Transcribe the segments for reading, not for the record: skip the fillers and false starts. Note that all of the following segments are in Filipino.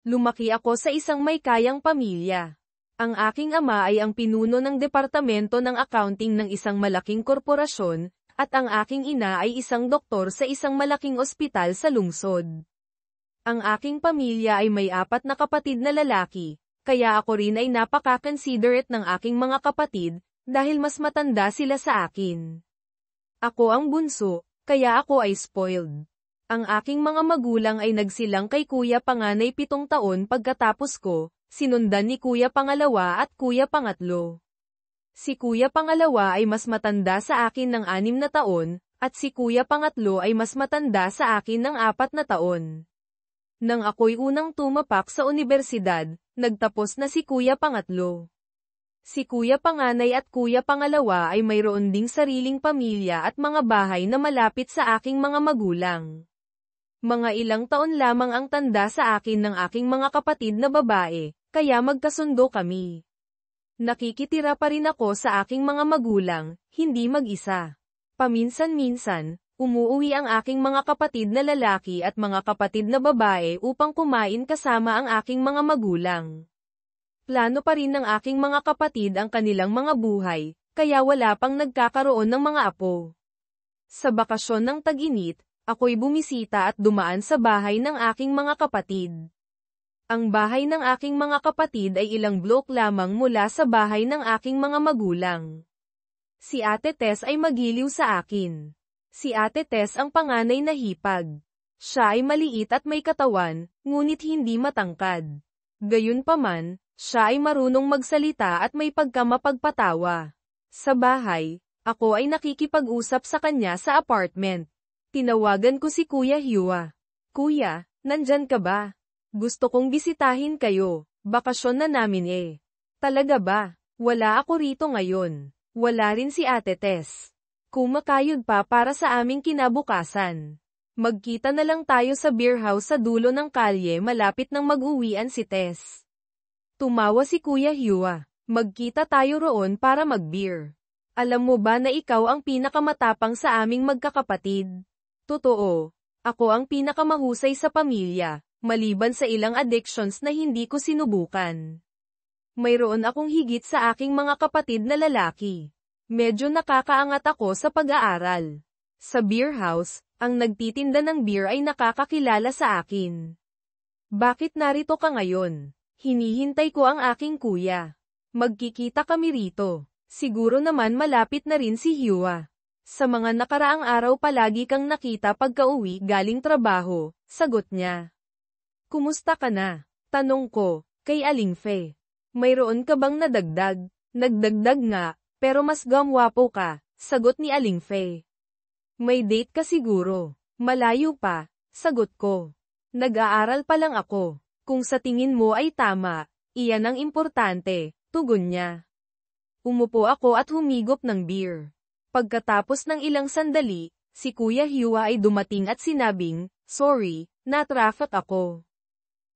Lumaki ako sa isang may kayang pamilya. Ang aking ama ay ang pinuno ng departamento ng accounting ng isang malaking korporasyon, at ang aking ina ay isang doktor sa isang malaking ospital sa lungsod. Ang aking pamilya ay may 4 na kapatid na lalaki, kaya ako rin ay napaka-considerate ng aking mga kapatid, dahil mas matanda sila sa akin. Ako ang bunso, kaya ako ay spoiled. Ang aking mga magulang ay nagsilang kay Kuya Panganay 7 taon pagkatapos ko, sinundan ni Kuya Pangalawa at Kuya Pangatlo. Si Kuya Pangalawa ay mas matanda sa akin ng 6 na taon, at si Kuya Pangatlo ay mas matanda sa akin ng 4 na taon. Nang ako'y unang tumapak sa unibersidad, nagtapos na si Kuya Pangatlo. Si Kuya Panganay at Kuya Pangalawa ay mayroon ding sariling pamilya at mga bahay na malapit sa aking mga magulang. Mga ilang taon lamang ang tanda sa akin ng aking mga kapatid na babae, kaya magkasundo kami. Nakikitira pa rin ako sa aking mga magulang, hindi mag-isa. Paminsan-minsan, umuuwi ang aking mga kapatid na lalaki at mga kapatid na babae upang kumain kasama ang aking mga magulang. Plano pa rin ng aking mga kapatid ang kanilang mga buhay, kaya wala pang nagkakaroon ng mga apo. Sa bakasyon ng tag-init, ako'y bumisita at dumaan sa bahay ng aking mga kapatid. Ang bahay ng aking mga kapatid ay ilang blok lamang mula sa bahay ng aking mga magulang. Si Ate Tess ay magiliw sa akin. Si Ate Tess ang panganay na hipag. Siya ay maliit at may katawan, ngunit hindi matangkad. Gayunpaman, siya ay marunong magsalita at may pagkamapagpatawa. Sa bahay, ako ay nakikipag-usap sa kanya sa apartment. Tinawagan ko si Kuya Hua. Kuya, nandyan ka ba? Gusto kong bisitahin kayo, bakasyon na namin eh. Talaga ba? Wala ako rito ngayon. Wala rin si Ate Tess. Kumakayod pa para sa aming kinabukasan. Magkita na lang tayo sa beer house sa dulo ng kalye malapit nang mag-uwian si Tess. Tumawa si Kuya Hua. Magkita tayo roon para mag-beer. Alam mo ba na ikaw ang pinakamatapang sa aming magkakapatid? Totoo. Ako ang pinakamahusay sa pamilya, maliban sa ilang addictions na hindi ko sinubukan. Mayroon akong higit sa aking mga kapatid na lalaki. Medyo nakakaangat ako sa pag-aaral. Sa beer house, ang nagtitinda ng beer ay nakakakilala sa akin. Bakit narito ka ngayon? Hinihintay ko ang aking kuya. Magkikita kami rito. Siguro naman malapit na rin si Hua. Sa mga nakaraang araw palagi kang nakita pagka-uwi galing trabaho, sagot niya. Kumusta ka na? Tanong ko, kay Aling Fe. Mayroon ka bang nadagdag? Nagdagdag nga, pero mas gamwapo ka, sagot ni Aling Fe. May date ka siguro. Malayo pa, sagot ko. Nag-aaral pa lang ako. Kung sa tingin mo ay tama, iyan ang importante, tugon niya. Umupo ako at humigop ng beer. Pagkatapos ng ilang sandali, si Kuya Hua ay dumating at sinabing, sorry, na-traffic ako.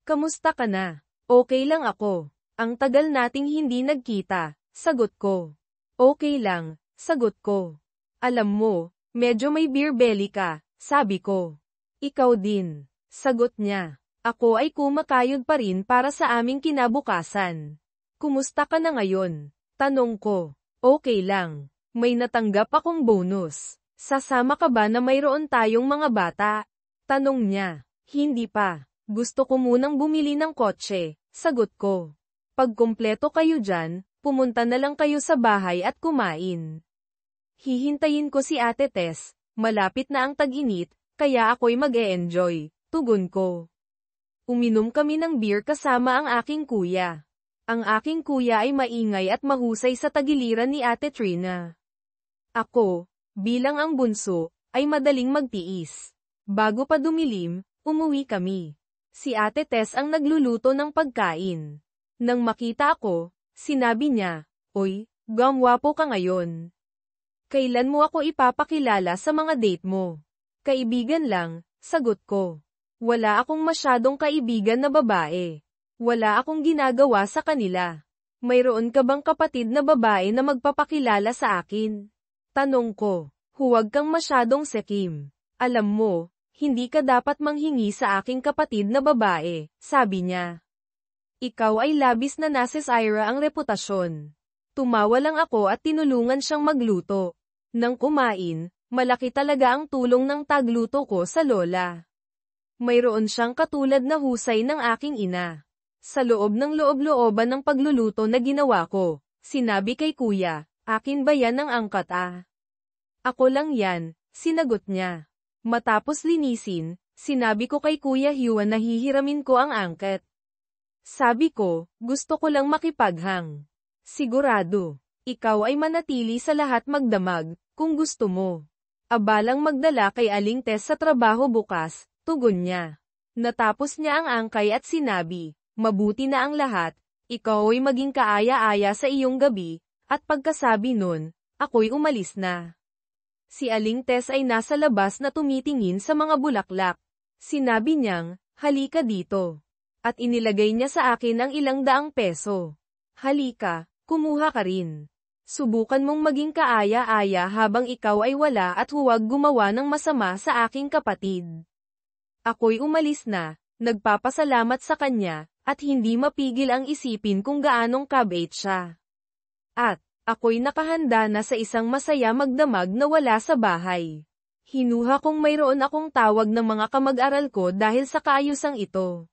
Kamusta ka na? Okay lang ako. Ang tagal nating hindi nagkita, sagot ko. Okay lang, sagot ko. Alam mo, medyo may beer belly ka, sabi ko. Ikaw din, sagot niya. Ako ay kumakayod pa rin para sa aming kinabukasan. Kumusta ka na ngayon? Tanong ko. Okay lang. May natanggap akong bonus. Sasama ka ba na mayroon tayong mga bata? Tanong niya. Hindi pa. Gusto ko munang bumili ng kotse, sagot ko. Pag kumpleto kayo dyan, pumunta na lang kayo sa bahay at kumain. Hihintayin ko si Ate Tess, malapit na ang tag-init, kaya ako'y mag-e-enjoy, tugon ko. Uminom kami ng beer kasama ang aking kuya. Ang aking kuya ay maingay at mahusay sa tagiliran ni Ate Trina. Ako, bilang ang bunso, ay madaling magtiis. Bago pa dumilim, umuwi kami. Si Ate Tess ang nagluluto ng pagkain. Nang makita ako, sinabi niya, Oy, gamwapo ka ngayon. Kailan mo ako ipapakilala sa mga date mo? Kaibigan lang, sagot ko. Wala akong masyadong kaibigan na babae. Wala akong ginagawa sa kanila. Mayroon ka bang kapatid na babae na magpapakilala sa akin? Tanong ko. Huwag kang masyadong sekim. Alam mo, Hindi ka dapat manghingi sa aking kapatid na babae, sabi niya. Ikaw ay labis na nasisira ang reputasyon. Tumawa lang ako at tinulungan siyang magluto. Nang kumain, malaki talaga ang tulong ng tagluto ko sa lola. Mayroon siyang katulad na husay ng aking ina. Sa loob ng loob-looban ng pagluluto na ginawa ko, sinabi kay kuya, akin ba yan ang angkat ah? Ako lang yan, sinagot niya. Matapos linisin, sinabi ko kay Kuya Huan na hihiramin ko ang angket. Sabi ko, gusto ko lang makipaghang. Sigurado, ikaw ay manatili sa lahat magdamag, kung gusto mo. Abalang magdala kay Aling Tess sa trabaho bukas, tugon niya. Natapos niya ang angkay at sinabi, mabuti na ang lahat, ikaw ay maging kaaya-aya sa iyong gabi, at pagkasabi nun, ako'y umalis na. Si Aling Tess ay nasa labas na tumitingin sa mga bulaklak. Sinabi niyang, halika dito. At inilagay niya sa akin ang ilang daang peso. Halika, kumuha ka rin. Subukan mong maging kaaya-aya habang ikaw ay wala at huwag gumawa ng masama sa aking kapatid. Ako'y umalis na, nagpapasalamat sa kanya, at hindi mapigil ang isipin kung gaanong kabait siya. At, ako'y nakahanda na sa isang masaya magdamag na wala sa bahay. Hinuha kong mayroon akong tawag ng mga kamag-aral ko dahil sa kaayusang ito.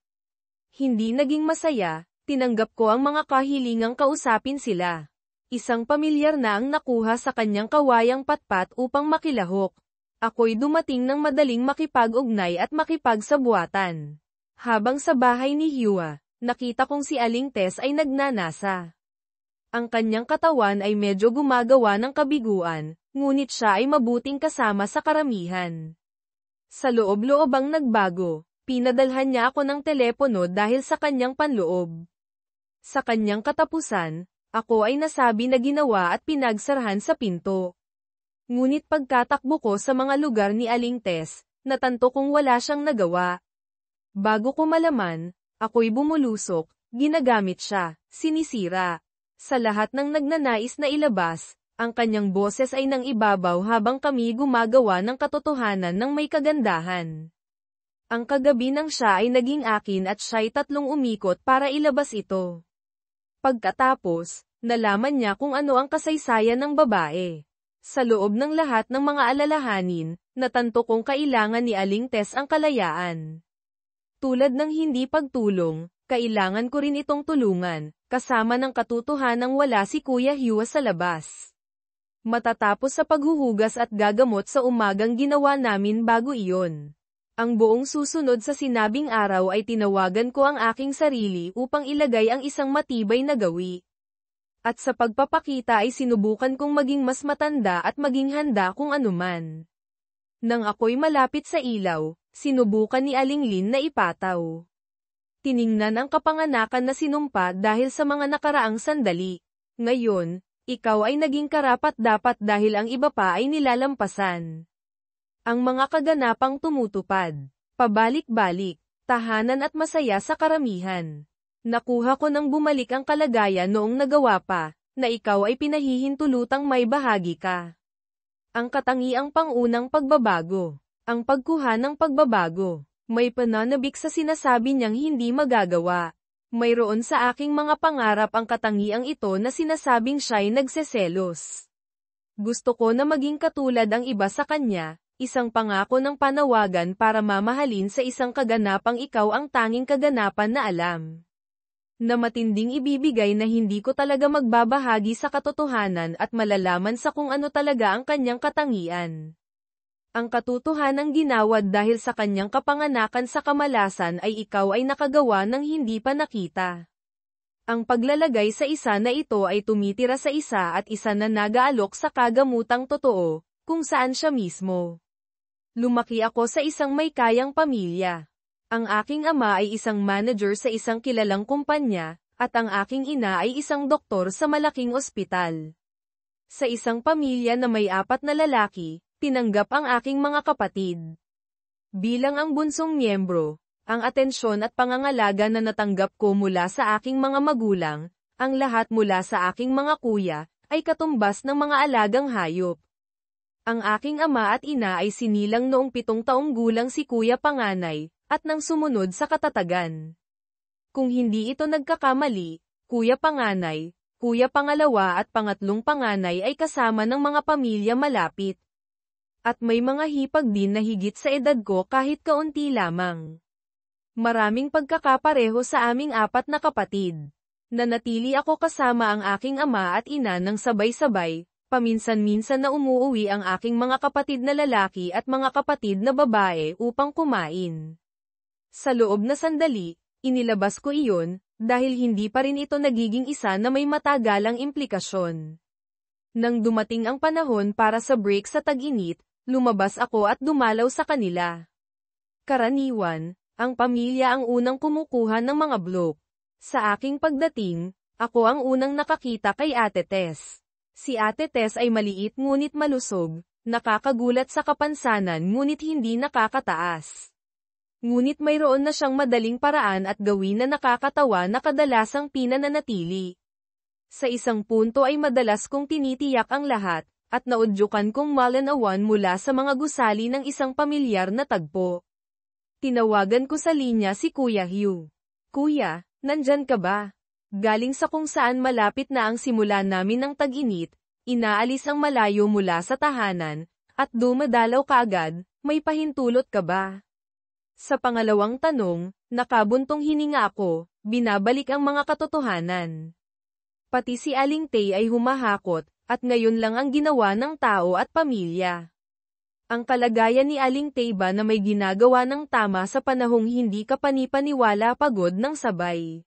Hindi naging masaya, tinanggap ko ang mga kahilingang kausapin sila. Isang pamilyar na ang nakuha sa kanyang kawayang patpat upang makilahok. Ako'y dumating ng madaling makipag-ugnay at makipagsabuatan. Habang sa bahay ni Hua, nakita kong si Aling Tess ay nagnanasa. Ang kanyang katawan ay medyo gumagawa ng kabiguan, ngunit siya ay mabuting kasama sa karamihan. Sa loob-loobang nagbago, pinadalhan niya ako ng telepono dahil sa kanyang panloob. Sa kanyang katapusan, ako ay nasabi na ginawa at pinagsarahan sa pinto. Ngunit pagkatakbo ko sa mga lugar ni Aling Tess, natanto kong wala siyang nagawa. Bago ko malaman, ako'y bumulusok, ginagamit siya, sinisira. Sa lahat ng nagnanais na ilabas, ang kanyang boses ay nang ibabaw habang kami gumagawa ng katotohanan ng may kagandahan. Ang kagabi nang siya ay naging akin at siya'y tatlong umikot para ilabas ito. Pagkatapos, nalaman niya kung ano ang kasaysayan ng babae. Sa loob ng lahat ng mga alalahanin, natanto kong kailangan ni Aling Tess ang kalayaan. Tulad ng hindi pagtulong, kailangan ko rin itong tulungan, kasama ng katotohanang wala si Kuya Hua sa labas. Matatapos sa paghuhugas at gagamot sa umagang ginawa namin bago iyon. Ang buong susunod sa sinabing araw ay tinawagan ko ang aking sarili upang ilagay ang isang matibay na gawi. At sa pagpapakita ay sinubukan kong maging mas matanda at maging handa kung anuman. Nang ako'y malapit sa ilaw, sinubukan ni Aling Lin na ipataw. Tiningnan ang kapanganakan na sinumpa dahil sa mga nakaraang sandali. Ngayon, ikaw ay naging karapat-dapat dahil ang iba pa ay nilalampasan. Ang mga kaganapang tumutupad, pabalik-balik, tahanan at masaya sa karamihan. Nakuha ko nang bumalik ang kalagayan noong nagawa pa, na ikaw ay pinahihintulutang may bahagi ka. Ang katangiang pangunang pagbabago, ang pagkuha ng pagbabago. May pananabik sa sinasabi niyang hindi magagawa. Mayroon sa aking mga pangarap ang katangiang ito na sinasabing siya'y nagseselos. Gusto ko na maging katulad ang iba sa kanya, isang pangako ng panawagan para mamahalin sa isang kaganapang ikaw ang tanging kaganapan na alam. Na matinding ibibigay na hindi ko talaga magbabahagi sa katotohanan at malalaman sa kung ano talaga ang kanyang katangian. Ang katotohanang ginawad dahil sa kanyang kapanganakan sa kamalasan ay ikaw ay nakagawa ng hindi pa nakita. Ang paglalagay sa isa na ito ay tumitira sa isa at isa na nag-aalok sa kagamutang totoo, kung saan siya mismo. Lumaki ako sa isang may kayang pamilya. Ang aking ama ay isang manager sa isang kilalang kumpanya, at ang aking ina ay isang doktor sa malaking ospital. Sa isang pamilya na may 4 na lalaki, tinanggap ang aking mga kapatid. Bilang ang bunsong miyembro, ang atensyon at pangangalaga na natanggap ko mula sa aking mga magulang, ang lahat mula sa aking mga kuya, ay katumbas ng mga alagang hayop. Ang aking ama at ina ay sinilang noong 7 taong gulang si Kuya Panganay, at nang sumunod sa katatagan. Kung hindi ito nagkakamali, Kuya Panganay, Kuya Pangalawa at Pangatlong Panganay ay kasama ng mga pamilya malapit. At may mga hipag din na higit sa edad ko kahit kaunti lamang. Maraming pagkakapareho sa aming 4 na kapatid. Nanatili ako kasama ang aking ama at ina ng sabay-sabay, paminsan-minsan na umuuwi ang aking mga kapatid na lalaki at mga kapatid na babae upang kumain. Sa loob na sandali, inilabas ko iyon, dahil hindi pa rin ito nagiging isa na may matagalang implikasyon. Nang dumating ang panahon para sa break sa tag-init, lumabas ako at dumalaw sa kanila. Karaniwan, ang pamilya ang unang kumukuha ng mga blok. Sa aking pagdating, ako ang unang nakakita kay Ate Tess. Si Ate Tess ay maliit ngunit malusog, nakakagulat sa kapansanan ngunit hindi nakakataas. Ngunit mayroon na siyang madaling paraan at gawin na nakakatawa na kadalasang pinananatili. Sa isang punto ay madalas kong tinitiyak ang lahat, at naudyukan kong malanawan mula sa mga gusali ng isang pamilyar na tagpo. Tinawagan ko sa linya si Kuya Hugh. Kuya, nandyan ka ba? Galing sa kung saan malapit na ang simula namin ng tag-init, inaalis ang malayo mula sa tahanan, at dumadalaw ka agad, may pahintulot ka ba? Sa pangalawang tanong, nakabuntong hininga ako, binabalik ang mga katotohanan. Pati si Aling Tay ay humahakot, at ngayon lang ang ginawa ng tao at pamilya. Ang kalagayan ni Aling Tay ba na may ginagawa ng tama sa panahong hindi ka panipaniwala pagod ng sabay.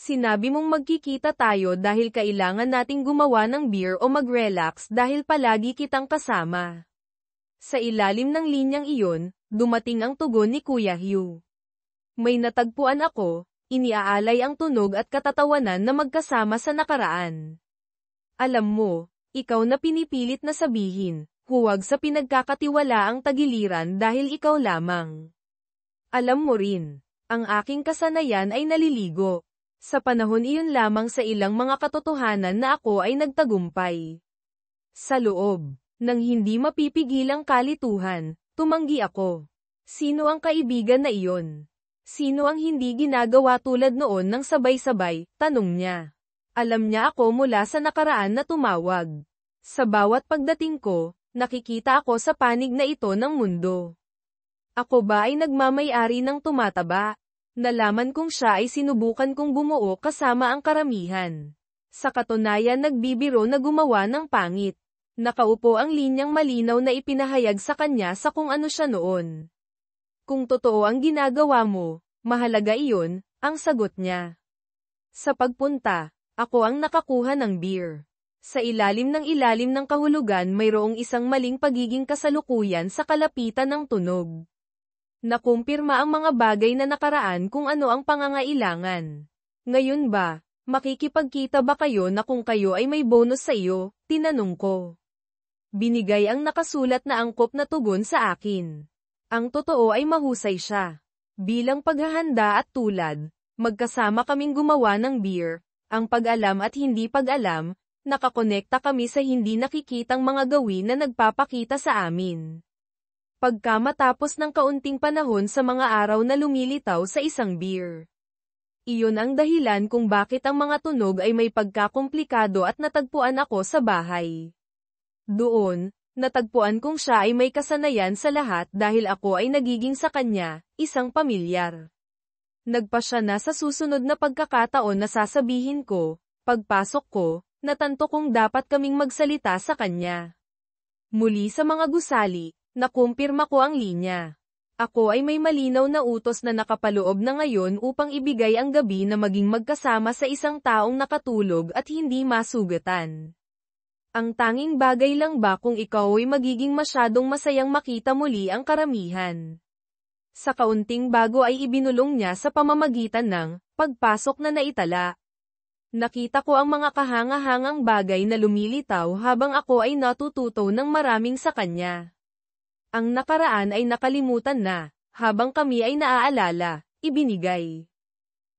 Sinabi mong magkikita tayo dahil kailangan nating gumawa ng beer o mag-relax dahil palagi kitang kasama. Sa ilalim ng linyang iyon, dumating ang tugon ni Kuya Hugh. May natagpuan ako, iniaalay ang tunog at katatawanan na magkasama sa nakaraan. Alam mo, ikaw na pinipilit na sabihin, huwag sa pinagkakatiwalaang tagiliran dahil ikaw lamang. Alam mo rin, ang aking kasanayan ay naliligo. Sa panahon iyon lamang sa ilang mga katotohanan na ako ay nagtagumpay. Sa loob nang hindi mapipigilang kalituhan, tumanggi ako. Sino ang kaibigan na iyon? Sino ang hindi ginagawa tulad noon ng sabay-sabay? Tanong niya. Alam niya ako mula sa nakaraan na tumawag. Sa bawat pagdating ko, nakikita ako sa panig na ito ng mundo. Ako ba ay nagmamay-ari ng tumataba? Nalaman kong siya ay sinubukan kong bumuo kasama ang karamihan. Sa katunayan nagbibiro na gumawa ng pangit. Nakaupo ang linyang malinaw na ipinahayag sa kanya sa kung ano siya noon. Kung totoo ang ginagawa mo, mahalaga iyon, ang sagot niya. Sa pagpunta, ako ang nakakuha ng beer. Sa ilalim ng kahulugan mayroong isang maling pagiging kasalukuyan sa kalapitan ng tunog. Nakumpirma ang mga bagay na nakaraan kung ano ang pangangailangan. Ngayon ba, makikipagkita ba kayo na kung kayo ay may bonus sa iyo? Tinanong ko. Binigay ang nakasulat na angkop na tugon sa akin. Ang totoo ay mahusay siya. Bilang paghahanda at tulad, magkasama kaming gumawa ng beer, ang pag-alam at hindi pag-alam, nakakonekta kami sa hindi nakikitang mga gawin na nagpapakita sa amin. Pagka matapos ng kaunting panahon sa mga araw na lumilitaw sa isang beer. Iyon ang dahilan kung bakit ang mga tunog ay may pagkakomplikado at natagpuan ako sa bahay. Doon, natagpuan kong siya ay may kasanayan sa lahat dahil ako ay nagiging sa kanya, isang pamilyar. Nagpa siya na sa susunod na pagkakataon na sasabihin ko, pagpasok ko, natanto kong dapat kaming magsalita sa kanya. Muli sa mga gusali, nakumpirma ko ang linya. Ako ay may malinaw na utos na nakapaloob na ngayon upang ibigay ang gabi na maging magkasama sa isang taong nakatulog at hindi masugatan. Ang tanging bagay lang ba kung ikaw ay magiging masyadong masayang makita muli ang karamihan? Sa kaunting bago ay ibinulong niya sa pamamagitan ng pagpasok na naitala. Nakita ko ang mga kahanga-hangang bagay na lumilitaw habang ako ay natututo ng maraming sa kanya. Ang nakaraan ay nakalimutan na, habang kami ay naaalala, ibinigay.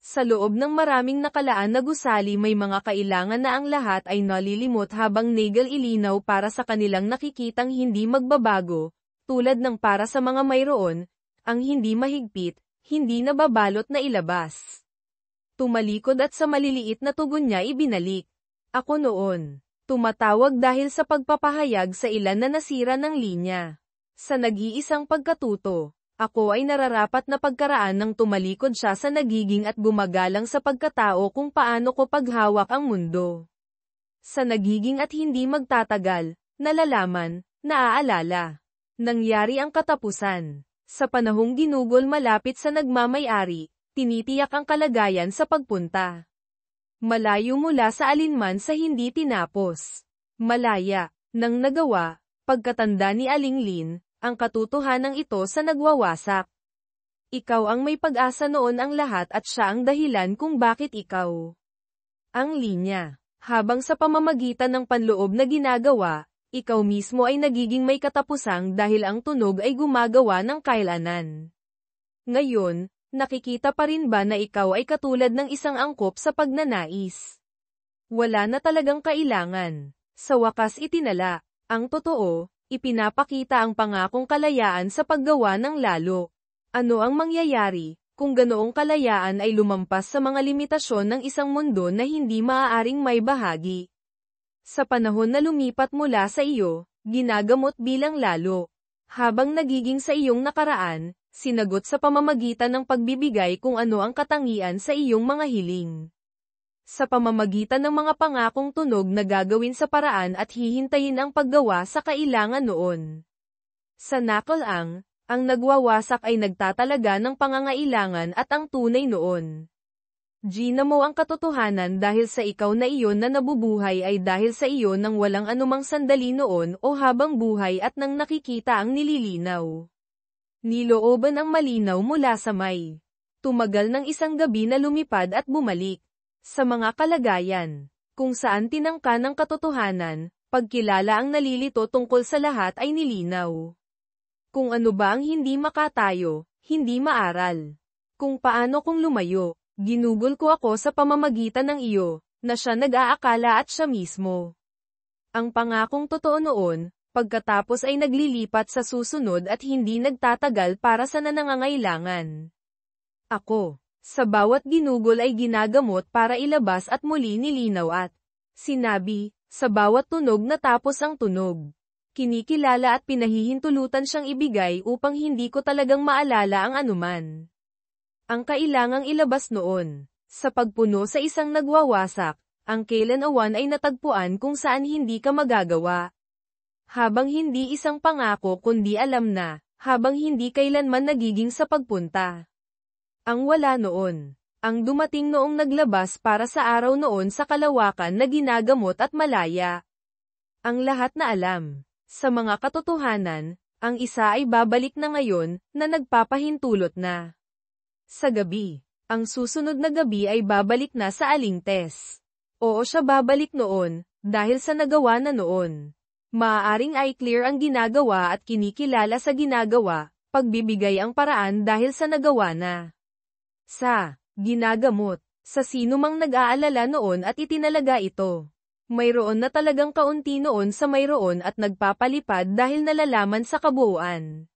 Sa loob ng maraming nakalaan na gusali may mga kailangan na ang lahat ay nalilimot habang negal ilinaw para sa kanilang nakikitang hindi magbabago, tulad ng para sa mga mayroon, ang hindi mahigpit, hindi nababalot na ilabas. Tumalikod at sa maliliit na tugon niya ibinalik. Ako noon. Tumatawag dahil sa pagpapahayag sa ilan na nasira ng linya. Sa nag-iisang pagkatuto, ako ay nararapat na pagkaraan ng tumalikod siya sa nagiging at gumagalang sa pagkatao kung paano ko paghawak ang mundo. Sa nagiging at hindi magtatagal, nalalaman, naaalala. Nangyari ang katapusan. Sa panahong ginugol malapit sa nagmamay-ari, tinitiyak ang kalagayan sa pagpunta. Malayo mula sa alinman sa hindi tinapos. Malaya, nang nagawa, pagkatanda ni Aling Lin, ang katotohanan ito sa nagwawasak. Ikaw ang may pag-asa noon ang lahat at siya ang dahilan kung bakit ikaw. Ang linya. Habang sa pamamagitan ng panloob na ginagawa, ikaw mismo ay nagiging may katapusang dahil ang tunog ay gumagawa ng kailanan. Ngayon, nakikita pa rin ba na ikaw ay katulad ng isang angkop sa pagnanais? Wala na talagang kailangan. Sa wakas itinala, ang totoo, ipinapakita ang pangakong kalayaan sa paggawa ng lalo. Ano ang mangyayari, kung ganoong kalayaan ay lumampas sa mga limitasyon ng isang mundo na hindi maaaring may bahagi? Sa panahon na lumipat mula sa iyo, ginagamot bilang lalo. Habang nagiging sa iyong nakaraan, sinagot sa pamamagitan ng pagbibigay kung ano ang katangian sa iyong mga hiling. Sa pamamagitan ng mga pangakong tunog na gagawin sa paraan at hihintayin ang paggawa sa kailangan noon. Sa nakalaang, ang nagwawasak ay nagtatalaga ng pangangailangan at ang tunay noon. Gina mo ang katotohanan dahil sa ikaw na iyon na nabubuhay ay dahil sa iyo nang walang anumang sandali noon o habang buhay at nang nakikita ang nililinaw. Nilooban ang malinaw mula sa may. Tumagal ng isang gabi na lumipad at bumalik. Sa mga kalagayan, kung saan tinangka ng katotohanan, pagkilala ang nalilito tungkol sa lahat ay nilinaw. Kung ano ba ang hindi makatayo, hindi maaral. Kung paano kung lumayo, ginugol ko ako sa pamamagitan ng iyo, na siya nag-aakala at siya mismo. Ang pangakong totoo noon, pagkatapos ay naglilipat sa susunod at hindi nagtatagal para sa nangangailangan. Ako, sa bawat ginugol ay ginagamot para ilabas at muli nilinaw at sinabi, sa bawat tunog natapos ang tunog. Kinikilala at pinahihintulutan siyang ibigay upang hindi ko talagang maalala ang anuman. Ang kailangang ilabas noon, sa pagpuno sa isang nagwawasak, ang kailan awan ay natagpuan kung saan hindi ka magagawa. Habang hindi isang pangako kundi alam na, habang hindi kailanman nagiging sa pagpunta. Ang wala noon, ang dumating noong naglabas para sa araw noon sa kalawakan na ginagamot at malaya. Ang lahat na alam, sa mga katotohanan, ang isa ay babalik na ngayon, na nagpapahintulot na. Sa gabi, ang susunod na gabi ay babalik na sa alintes. Oo siya babalik noon, dahil sa nagawa na noon. Maaaring ay clear ang ginagawa at kinikilala sa ginagawa, pagbibigay ang paraan dahil sa nagawa na. Sa ginagamot, sa sino mang nag-aalala noon at itinalaga ito. Mayroon na talagang kaunti noon sa mayroon at nagpapalipad dahil nalalaman sa kabuuan.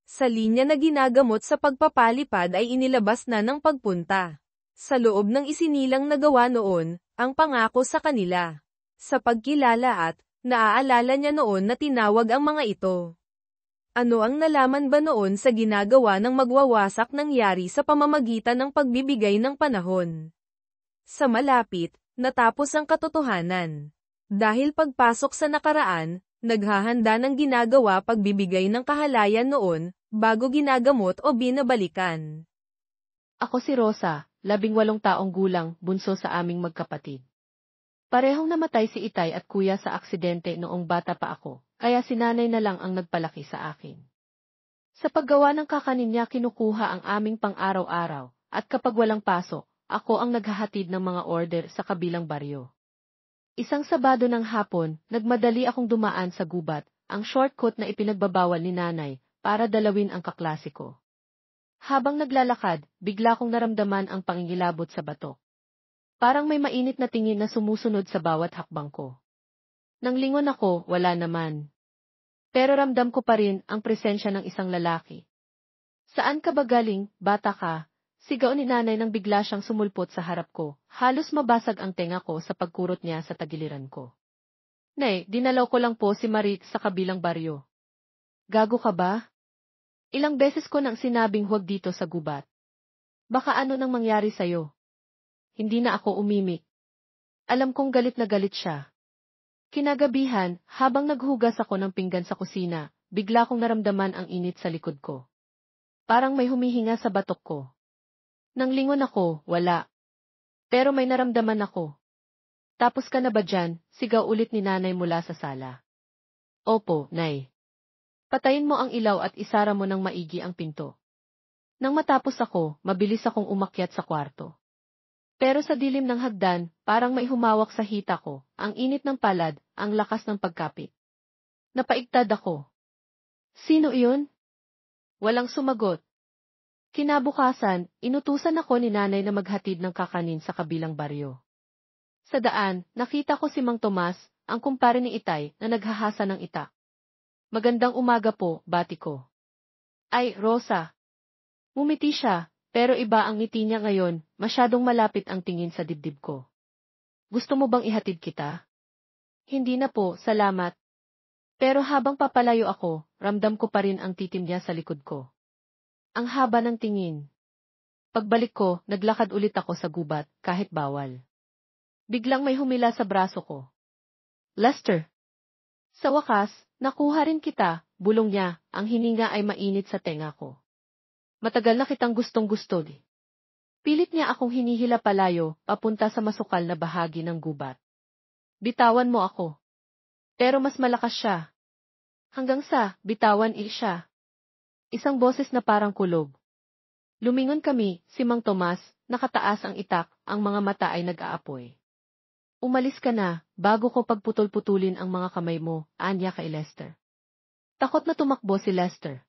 Sa linya na ginagamot sa pagpapalipad ay inilabas na ng pagpunta. Sa loob ng isinilang nagawa noon, ang pangako sa kanila. Sa pagkilala at, naaalala niya noon na tinawag ang mga ito. Ano ang nalaman ba noon sa ginagawa ng magwawasak nangyari sa pamamagitan ng pagbibigay ng panahon? Sa malapit, natapos ang katotohanan. Dahil pagpasok sa nakaraan, naghahanda ng ginagawa pagbibigay ng kahalayan noon, bago ginagamot o binabalikan. Ako si Rosa, 18 taong gulang, bunso sa aming magkapatid. Parehong namatay si Itay at kuya sa aksidente noong bata pa ako. Kaya si nanay na lang ang nagpalaki sa akin. Sa paggawa ng kakanin niya kinukuha ang aming pang-araw-araw, at kapag walang pasok, ako ang naghahatid ng mga order sa kabilang baryo. Isang Sabado ng hapon, nagmadali akong dumaan sa gubat, ang shortcut na ipinagbabawal ni nanay, para dalawin ang kaklase ko. Habang naglalakad, bigla kong naramdaman ang pangingilabot sa batok. Parang may mainit na tingin na sumusunod sa bawat hakbang ko. Nang lingon ako, wala naman. Pero ramdam ko pa rin ang presensya ng isang lalaki. Saan ka ba galing, bata ka? Sigaw ni nanay nang bigla siyang sumulpot sa harap ko. Halos mabasag ang tenga ko sa pagkurot niya sa tagiliran ko. Nay, dinalaw ko lang po si Marit sa kabilang baryo. Gago ka ba? Ilang beses ko nang sinabing huwag dito sa gubat. Baka ano nang mangyari sa'yo? Hindi na ako umimik. Alam kong galit na galit siya. Kinagabihan, habang naghugas ako ng pinggan sa kusina, bigla kong naramdaman ang init sa likod ko. Parang may humihinga sa batok ko. Nang lingon ako, wala. Pero may naramdaman ako. Tapos ka na ba dyan? Sigaw ulit ni nanay mula sa sala. Opo, nay. Patayin mo ang ilaw at isara mo ng maigi ang pinto. Nang matapos ako, mabilis akong umakyat sa kwarto. Pero sa dilim ng hagdan, parang may humawak sa hita ko, ang init ng palad, ang lakas ng pagkapit. Napaigtad ako. Sino iyon? Walang sumagot. Kinabukasan, inutusan ako ni nanay na maghatid ng kakanin sa kabilang baryo. Sa daan, nakita ko si Mang Tomas, ang kumpare ni Itay, na naghahasa ng itak. Magandang umaga po, bati ko. Ay, Rosa. Ngumiti siya, pero iba ang ngiti niya ngayon, masyadong malapit ang tingin sa dibdib ko. Gusto mo bang ihatid kita? Hindi na po, salamat. Pero habang papalayo ako, ramdam ko pa rin ang titim niya sa likod ko. Ang haba ng tingin. Pagbalik ko, naglakad ulit ako sa gubat, kahit bawal. Biglang may humila sa braso ko. Lester! Sa wakas, nakuha rin kita, bulong niya, ang hininga ay mainit sa tenga ko. Matagal na kitang gustong-gusto. Pilit niya akong hinihila palayo, papunta sa masukal na bahagi ng gubat. Bitawan mo ako. Pero mas malakas siya. Hanggang sa, bitawan siya. Isang boses na parang kulog. Lumingon kami, si Mang Tomas, nakataas ang itak, ang mga mata ay nag-aapoy. Umalis ka na, bago ko pagputol-putulin ang mga kamay mo, anya kay Lester. Takot na tumakbo si Lester.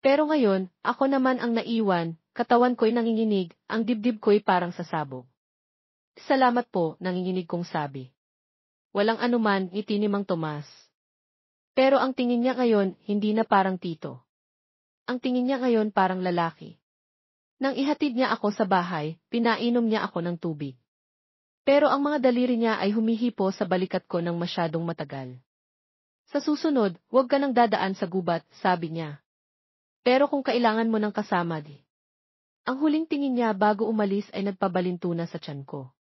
Pero ngayon, ako naman ang naiwan, katawan ko'y nanginginig, ang dibdib ko'y parang sasabog. Salamat po, nanginginig kong sabi. Walang anuman, ngiti ni Mang Tomas. Pero ang tingin niya ngayon, hindi na parang tito. Ang tingin niya ngayon parang lalaki. Nang ihatid niya ako sa bahay, pinainom niya ako ng tubig. Pero ang mga daliri niya ay humihipo sa balikat ko ng masyadong matagal. Sa susunod, huwag ka nang dadaan sa gubat, sabi niya. Pero kung kailangan mo ng kasama Ang huling tingin niya bago umalis ay nagpabalintuna sa tiyan ko.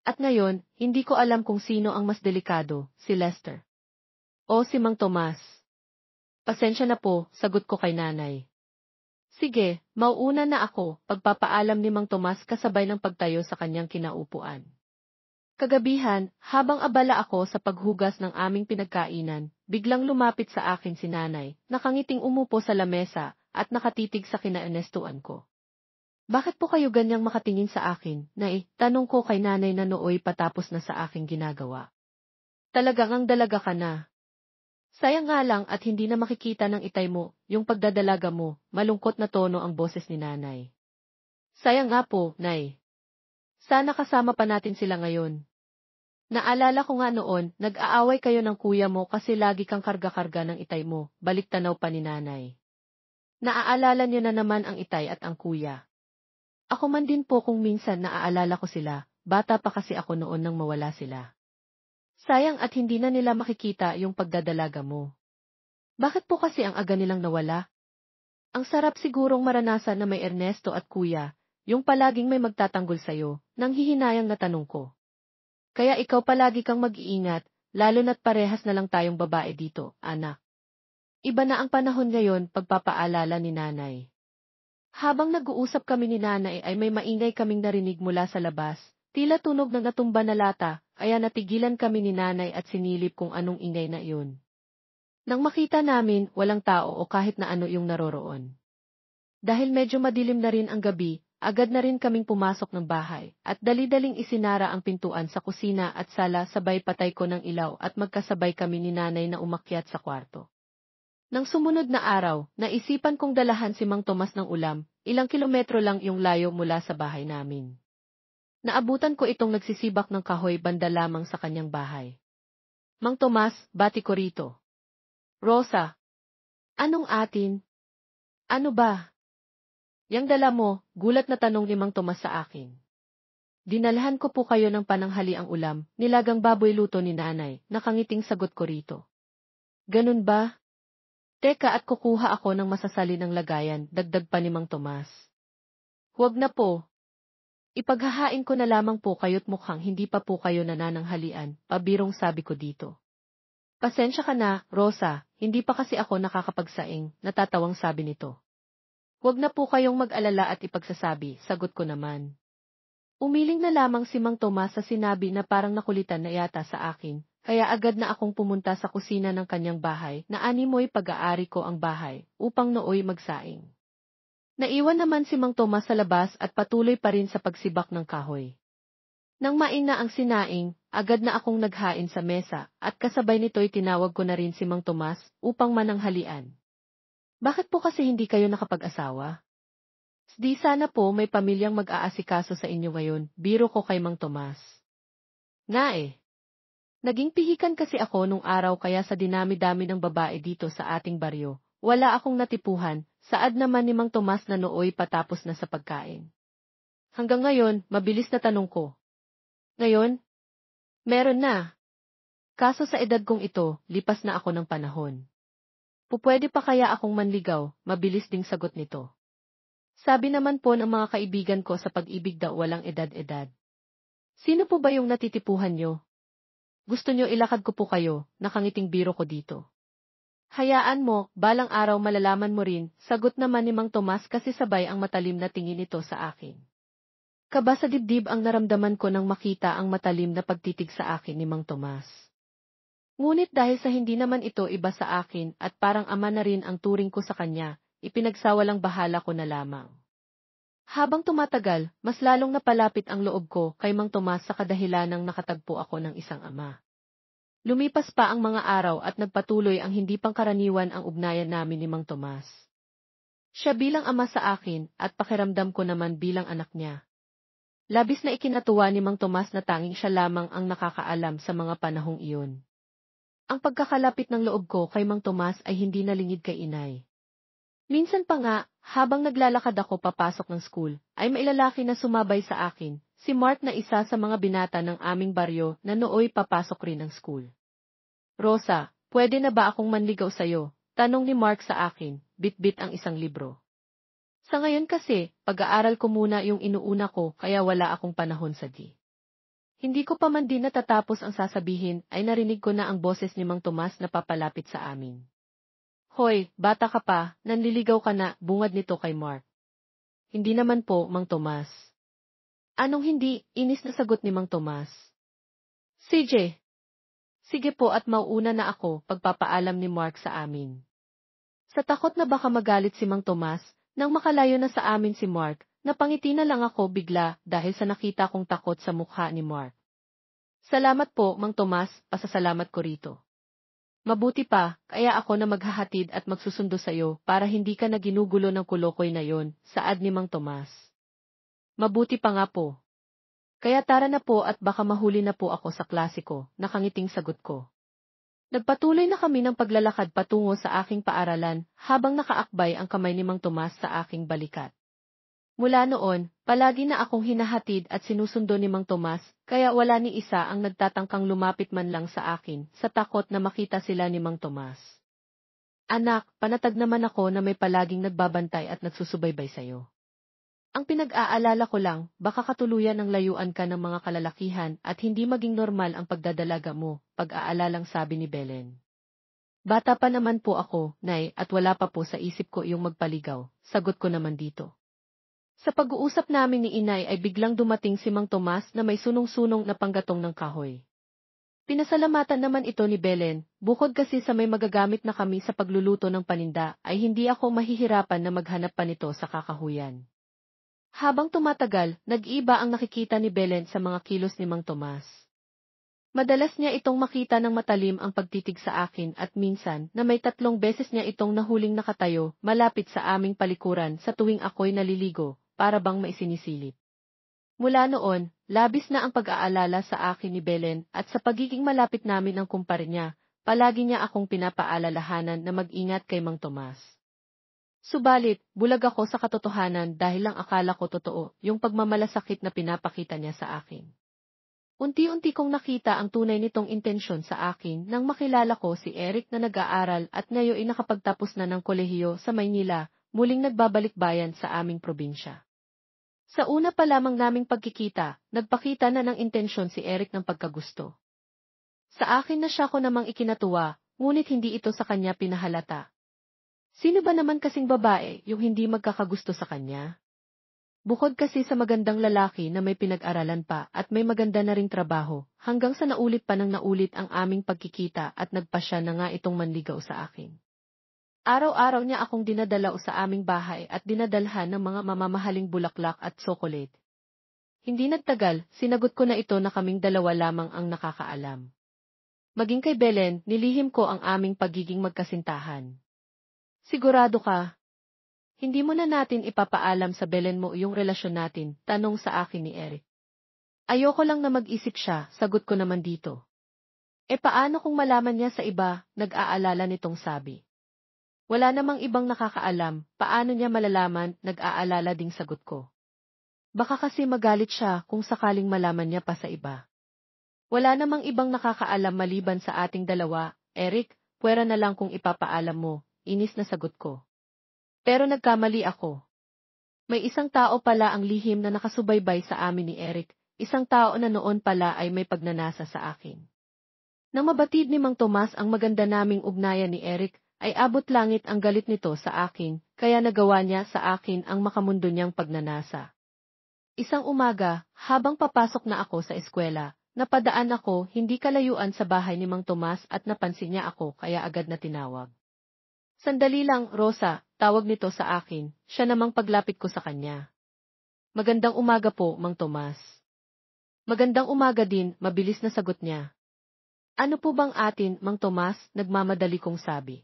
At ngayon, hindi ko alam kung sino ang mas delikado, si Lester o si Mang Tomas. Pasensya na po, sagot ko kay nanay. Sige, mauuna na ako, pagpapaalam ni Mang Tomas kasabay ng pagtayo sa kanyang kinaupuan. Kagabihan, habang abala ako sa paghugas ng aming pinagkainan, biglang lumapit sa akin si nanay, nakangiting umupo sa lamesa, at nakatitig sa kinaenestuan ko. Bakit po kayo ganyang makatingin sa akin, nay? Tanong ko kay nanay na nooy patapos na sa aking ginagawa. Talagang ang dalaga ka na. Sayang nga lang at hindi na makikita ng itay mo, yung pagdadalaga mo, malungkot na tono ang boses ni nanay. Sayang nga po, nay. Sana kasama pa natin sila ngayon. Naalala ko nga noon, nag-aaway kayo ng kuya mo kasi lagi kang karga-karga ng itay mo, balik tanaw pa ni nanay. Naaalala niyo na naman ang itay at ang kuya. Ako man din po kung minsan naaalala ko sila, bata pa kasi ako noon nang mawala sila. Sayang at hindi na nila makikita yung pagdadalaga mo. Bakit po kasi ang aga nilang nawala? Ang sarap sigurong maranasan na may Ernesto at kuya, yung palaging may magtatanggol sa'yo, nang hihinayang na tanong ko. Kaya ikaw palagi kang mag-iingat, lalo na't parehas na lang tayong babae dito, anak. Iba na ang panahon ngayon, pagpapaalala ni nanay. Habang nag-uusap kami ni nanay ay may maingay kaming narinig mula sa labas, tila tunog ng natumba na lata, kaya natigilan kami ni nanay at sinilip kung anong ingay na iyon. Nang makita namin, walang tao o kahit na ano yung naroroon. Dahil medyo madilim na rin ang gabi, agad na rin kaming pumasok ng bahay, at dali-daling isinara ang pintuan sa kusina at sala sabay patay ko ng ilaw at magkasabay kami ni nanay na umakyat sa kwarto. Nang sumunod na araw, naisipan kong dalahan si Mang Tomas ng ulam, ilang kilometro lang yung layo mula sa bahay namin. Naabutan ko itong nagsisibak ng kahoy banda lamang sa kanyang bahay. Mang Tomas, bati ko rito. Rosa. Anong atin? Ano ba? Yang dala mo, gulat na tanong ni Mang Tomas sa akin. Dinalhan ko po kayo ng pananghaliang ulam, nilagang baboy luto ni nanay, nakangiting sagot ko rito. Ganun ba? Teka at kukuha ako ng masasali ng lagayan, dagdag pa ni Mang Tomas. Huwag na po. Ipaghahain ko na lamang po kayo't mukhang hindi pa po kayo nanananghalian, pabirong sabi ko dito. Pasensya ka na, Rosa, hindi pa kasi ako nakakapagsaing, natatawang sabi nito. Huwag na po kayong mag-alala at ipagsasabi, sagot ko naman. Umiling na lamang si Mang Tomas sa sinabi na parang nakulitan na yata sa akin, kaya agad na akong pumunta sa kusina ng kanyang bahay na animoy pag-aari ko ang bahay, upang nooy magsaing. Naiwan naman si Mang Tomas sa labas at patuloy pa rin sa pagsibak ng kahoy. Nang main na ang sinaing, agad na akong naghain sa mesa, at kasabay nito'y tinawag ko na rin si Mang Tomas upang mananghalian. Bakit po kasi hindi kayo nakapag-asawa? Di sana po may pamilyang mag-aasikaso sa inyo ngayon, biro ko kay Mang Tomas. Naging pihikan kasi ako nung araw kaya sa dinami-dami ng babae dito sa ating baryo, wala akong natipuhan, saad naman ni Mang Tomas na nooy patapos na sa pagkain. Hanggang ngayon, mabilis na tanong ko. Ngayon? Meron na. Kaso sa edad kong ito, lipas na ako ng panahon. Pupwede pa kaya akong manligaw, mabilis ding sagot nito. Sabi naman po ng mga kaibigan ko sa pag-ibig daw walang edad-edad. Sino po ba yung natitipuhan nyo? Gusto nyo ilakad ko po kayo, nakangiting biro ko dito. Hayaan mo, balang araw malalaman mo rin, sagot naman ni Mang Tomas kasi sabay ang matalim na tingin nito sa akin. Kaba sa dibdib ang naramdaman ko nang makita ang matalim na pagtitig sa akin ni Mang Tomas. Ngunit dahil sa hindi naman ito iba sa akin at parang ama na rin ang turing ko sa kanya, ipinagsawalang bahala ko na lamang. Habang tumatagal, mas lalong napalapit ang loob ko kay Mang Tomas sa kadahilanang nakatagpo ako ng isang ama. Lumipas pa ang mga araw at nagpatuloy ang hindi pangkaraniwan ang ugnayan namin ni Mang Tomas. Siya bilang ama sa akin at pakiramdam ko naman bilang anak niya. Labis na ikinatuwa ni Mang Tomas na tanging siya lamang ang nakakaalam sa mga panahong iyon. Ang pagkakalapit ng loob ko kay Mang Tomas ay hindi nalingid kay inay. Minsan pa nga, habang naglalakad ako papasok ng school, ay may lalaki na sumabay sa akin, si Mark na isa sa mga binata ng aming baryo na nooy papasok rin ng school. Rosa, pwede na ba akong manligaw sa'yo? Tanong ni Mark sa akin, bit-bit ang isang libro. Sa ngayon kasi, pag-aaral ko muna yung inuuna ko kaya wala akong panahon sa di. Hindi ko pa man din natatapos ang sasabihin ay narinig ko na ang boses ni Mang Tomas na papalapit sa amin. Hoy, bata ka pa, nanliligaw ka na, bungad nito kay Mark. Hindi naman po, Mang Tomas. Anong hindi, inis na sagot ni Mang Tomas. CJ. Sige po at mauuna na ako, pagpapaalam ni Mark sa amin. Sa takot na baka magalit si Mang Tomas, nang makalayo na sa amin si Mark, napangiti na lang ako bigla dahil sa nakita kong takot sa mukha ni Mark. Salamat po, Mang Tomas, pasasalamat ko rito. Mabuti pa, kaya ako na maghahatid at magsusundo sa'yo para hindi ka na ginugulo ng kulokoy na yon, saad ni Mang Tomas. Mabuti pa nga po. Kaya tara na po at baka mahuli na po ako sa klase ko, nakangiting sagot ko. Nagpatuloy na kami ng paglalakad patungo sa aking paaralan habang nakaakbay ang kamay ni Mang Tomas sa aking balikat. Mula noon, palagi na akong hinahatid at sinusundo ni Mang Tomas, kaya wala ni isa ang nagtatangkang lumapit man lang sa akin sa takot na makita sila ni Mang Tomas. Anak, panatag naman ako na may palaging nagbabantay at nagsusubaybay sa'yo. Ang pinag-aalala ko lang, baka katuluyan ng layuan ka ng mga kalalakihan at hindi maging normal ang pagdadalaga mo, pag-aalalang sabi ni Belen. Bata pa naman po ako, Nay, at wala pa po sa isip ko yung magpaligaw, sagot ko naman dito. Sa pag-uusap namin ni Inay ay biglang dumating si Mang Tomas na may sunong-sunong na panggatong ng kahoy. Pinasalamatan naman ito ni Belen, bukod kasi sa may magagamit na kami sa pagluluto ng paninda ay hindi ako mahihirapan na maghanap pa nito sa kakahuyan. Habang tumatagal, nag-iba ang nakikita ni Belen sa mga kilos ni Mang Tomas. Madalas niya itong makita ng matalim ang pagtitig sa akin at minsan na may 3 beses niya itong nahuling nakatayo malapit sa aming palikuran sa tuwing ako'y naliligo, para bang maisinisilip. Mula noon, labis na ang pag-aalala sa akin ni Belen at sa pagiging malapit namin ang kumpare niya, palagi niya akong pinapaalalahanan na mag-ingat kay Mang Tomas. Subalit, bulag ako sa katotohanan dahil lang akala ko totoo yung pagmamalasakit na pinapakita niya sa akin. Unti-unti kong nakita ang tunay nitong intensyon sa akin nang makilala ko si Eric na nag-aaral at ngayon ay nakapagtapos na ng kolehiyo sa Maynila, muling nagbabalik bayan sa aming probinsya. Sa una pa lamang naming pagkikita, nagpakita na ng intensyon si Eric ng pagkagusto. Sa akin na siya ko namang ikinatuwa, ngunit hindi ito sa kanya pinahalata. Sino ba naman kasing babae yung hindi magkakagusto sa kanya? Bukod kasi sa magandang lalaki na may pinag-aralan pa at may maganda na ring trabaho, hanggang sa naulit pa ng naulit ang aming pagkikita at nagpasya na nga itong manligaw sa akin. Araw-araw niya akong dinadalaw sa aming bahay at dinadalhan ng mga mamamahaling bulaklak at tsokolate. Hindi nagtagal, sinagot ko na ito na kaming dalawa lamang ang nakakaalam. Maging kay Belen, nilihim ko ang aming pagiging magkasintahan. Sigurado ka? Hindi mo na natin ipapaalam sa Belen mo yung relasyon natin, tanong sa akin ni Eric. Ayoko lang na mag-isip siya, sagot ko naman dito. Paano kung malaman niya sa iba, nag-aalala nitong sabi. Wala namang ibang nakakaalam, paano niya malalaman, nag-aalala ding sagot ko. Baka kasi magalit siya kung sakaling malaman niya pa sa iba. Wala namang ibang nakakaalam maliban sa ating dalawa, Eric, puwera na lang kung ipapaalam mo, inis na sagot ko. Pero nagkamali ako. May isang tao pala ang lihim na nakasubaybay sa amin ni Eric, isang tao na noon pala ay may pagnanasa sa akin. Nang mabatid ni Mang Tomas ang maganda naming ugnayan ni Eric, ay abot langit ang galit nito sa akin, kaya nagawa niya sa akin ang makamundo niyang pagnanasa. Isang umaga, habang papasok na ako sa eskwela, napadaan ako hindi kalayuan sa bahay ni Mang Tomas at napansin niya ako kaya agad na tinawag. Sandali lang, Rosa, tawag nito sa akin, siya namang paglapit ko sa kanya. Magandang umaga po, Mang Tomas. Magandang umaga din, mabilis na sagot niya. Ano po bang atin, Mang Tomas, nagmamadali kong sabi.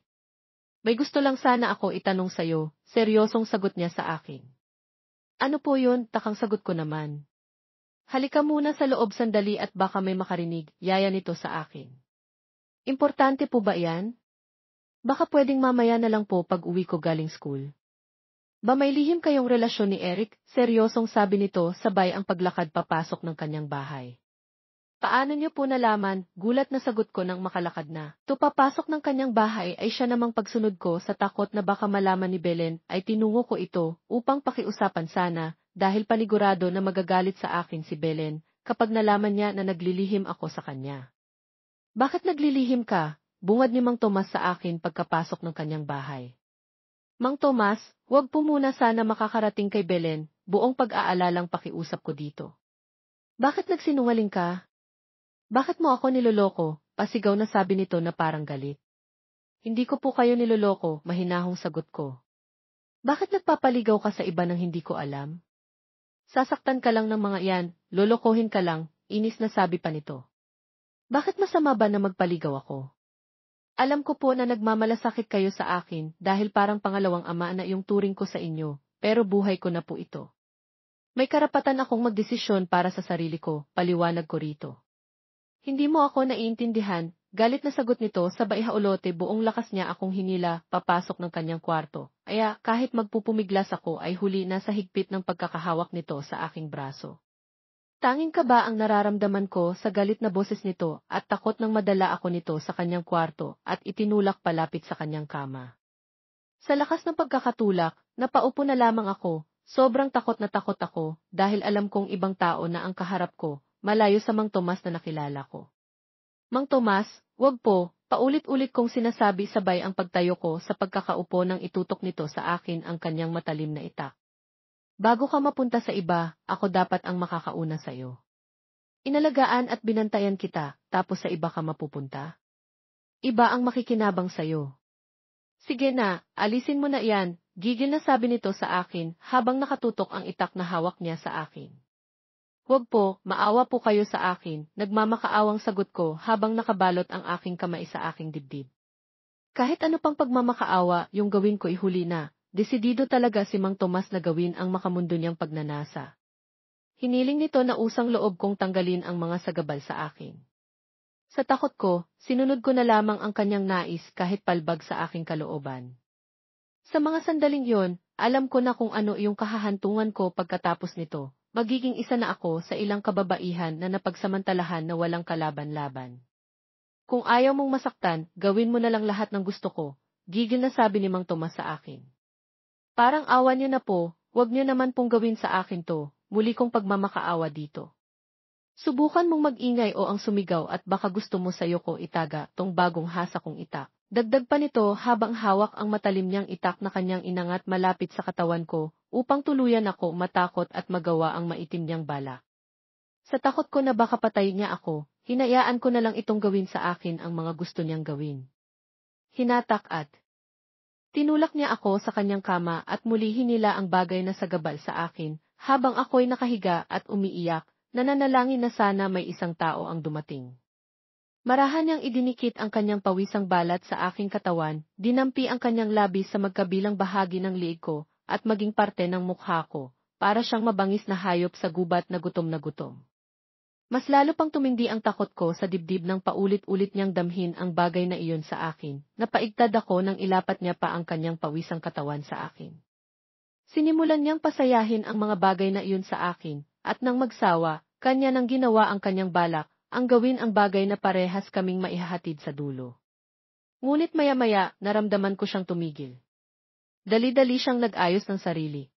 May gusto lang sana ako itanong sayo, seryosong sagot niya sa akin. Ano po yun, takang sagot ko naman. Halika muna sa loob sandali at baka may makarinig, yaya nito sa akin. Importante po ba yan? Baka pwedeng mamaya na lang po pag uwi ko galing school. Ba may lihim kayong relasyon ni Eric? Seryosong sabi nito sabay ang paglakad papasok ng kanyang bahay. Paano niyo po nalaman? Gulat na sagot ko nang makalakad na. Papasok ng kanyang bahay ay siya namang pagsunod ko sa takot na baka malaman ni Belen ay tinungo ko ito upang pakiusapan sana dahil panigurado na magagalit sa akin si Belen kapag nalaman niya na naglilihim ako sa kanya. Bakit naglilihim ka? Bungad ni Mang Tomas sa akin pagkapasok ng kanyang bahay. Mang Tomas, wag po muna sana makakarating kay Belen, buong pag-aalalang pakiusap ko dito. Bakit nagsinungaling ka? Bakit mo ako niloloko? Pasigaw na sabi nito na parang galit. Hindi ko po kayo niloloko, mahinahong sagot ko. Bakit nagpapaligaw ka sa iba nang hindi ko alam? Sasaktan ka lang ng mga yan, lolokohin ka lang, inis na sabi pa nito. Bakit masama ba na magpaligaw ako? Alam ko po na nagmamalasakit kayo sa akin dahil parang pangalawang ama na yung turing ko sa inyo, pero buhay ko na po ito. May karapatan akong magdesisyon para sa sarili ko, paliwanag ko rito. Hindi mo ako naiintindihan, galit na sagot nito sabay haulote buong lakas niya akong hinila papasok ng kanyang kwarto, kaya kahit magpupumiglas ako ay huli na sa higpit ng pagkakahawak nito sa aking braso. Tanging kaba ang nararamdaman ko sa galit na boses nito at takot nang madala ako nito sa kanyang kwarto at itinulak palapit sa kanyang kama. Sa lakas ng pagkakatulak, napaupo na lamang ako, sobrang takot ako dahil alam kong ibang tao na ang kaharap ko, malayo sa Mang Tomas na nakilala ko. Mang Tomas, wag po, paulit-ulit kong sinasabi sabay ang pagtayo ko sa pagkakaupo nang itutok nito sa akin ang kanyang matalim na itak. Bago ka mapunta sa iba, ako dapat ang makakauna sa'yo. Inalagaan at binantayan kita, tapos sa iba ka mapupunta? Iba ang makikinabang sa'yo. Sige na, alisin mo na yan, gigil na sabi nito sa akin habang nakatutok ang itak na hawak niya sa akin. Huwag po, maawa po kayo sa akin, nagmamakaawang sagot ko habang nakabalot ang aking kamay sa aking dibdib. Kahit ano pang pagmamakaawa, yung gawin ko ihuli na, desidido talaga si Mang Tomas na gawin ang makamundo niyang pagnanasa. Hiniling nito na usang loob kong tanggalin ang mga sagabal sa akin. Sa takot ko, sinunod ko na lamang ang kanyang nais kahit palbag sa aking kalooban. Sa mga sandaling yon, alam ko na kung ano yung kahahantungan ko pagkatapos nito. Magiging isa na ako sa ilang kababaihan na napagsamantalahan na walang kalaban-laban. Kung ayaw mong masaktan, gawin mo na lang lahat ng gusto ko, gigil na sabi ni Mang Tomas sa akin. Parang awa niyo na po, wag niyo naman pong gawin sa akin to, muli kong pagmamakaawa dito. Subukan mong mag-ingay o ang sumigaw at baka gusto mo sa'yo ko itaga tong bagong hasa kong itak. Dagdag pa nito habang hawak ang matalim niyang itak na kanyang inangat malapit sa katawan ko, upang tuluyan ako matakot at magawa ang maitim niyang balak. Sa takot ko na baka patayin niya ako, hinayaan ko na lang itong gawin sa akin ang mga gusto niyang gawin. Hinatak at tinulak niya ako sa kanyang kama at muli hinila ang bagay na sagabal sa akin, habang ako'y nakahiga at umiiyak, nananalangin na sana may isang tao ang dumating. Marahan niyang idinikit ang kanyang pawisang balat sa aking katawan, dinampi ang kanyang labis sa magkabilang bahagi ng liig ko, at maging parte ng mukha ko, para siyang mabangis na hayop sa gubat na gutom na gutom. Mas lalo pang tumindi ang takot ko sa dibdib ng paulit-ulit niyang damhin ang bagay na iyon sa akin, napaigtad ako nang ilapat niya pa ang kanyang pawisang katawan sa akin. Sinimulan niyang pasayahin ang mga bagay na iyon sa akin, at nang magsawa, kanya nang ginawa ang kanyang balak, ang gawin ang bagay na parehas kaming maihahatid sa dulo. Ngunit maya-maya, naramdaman ko siyang tumigil. Dali-dali siyang nag-ayos ng sarili.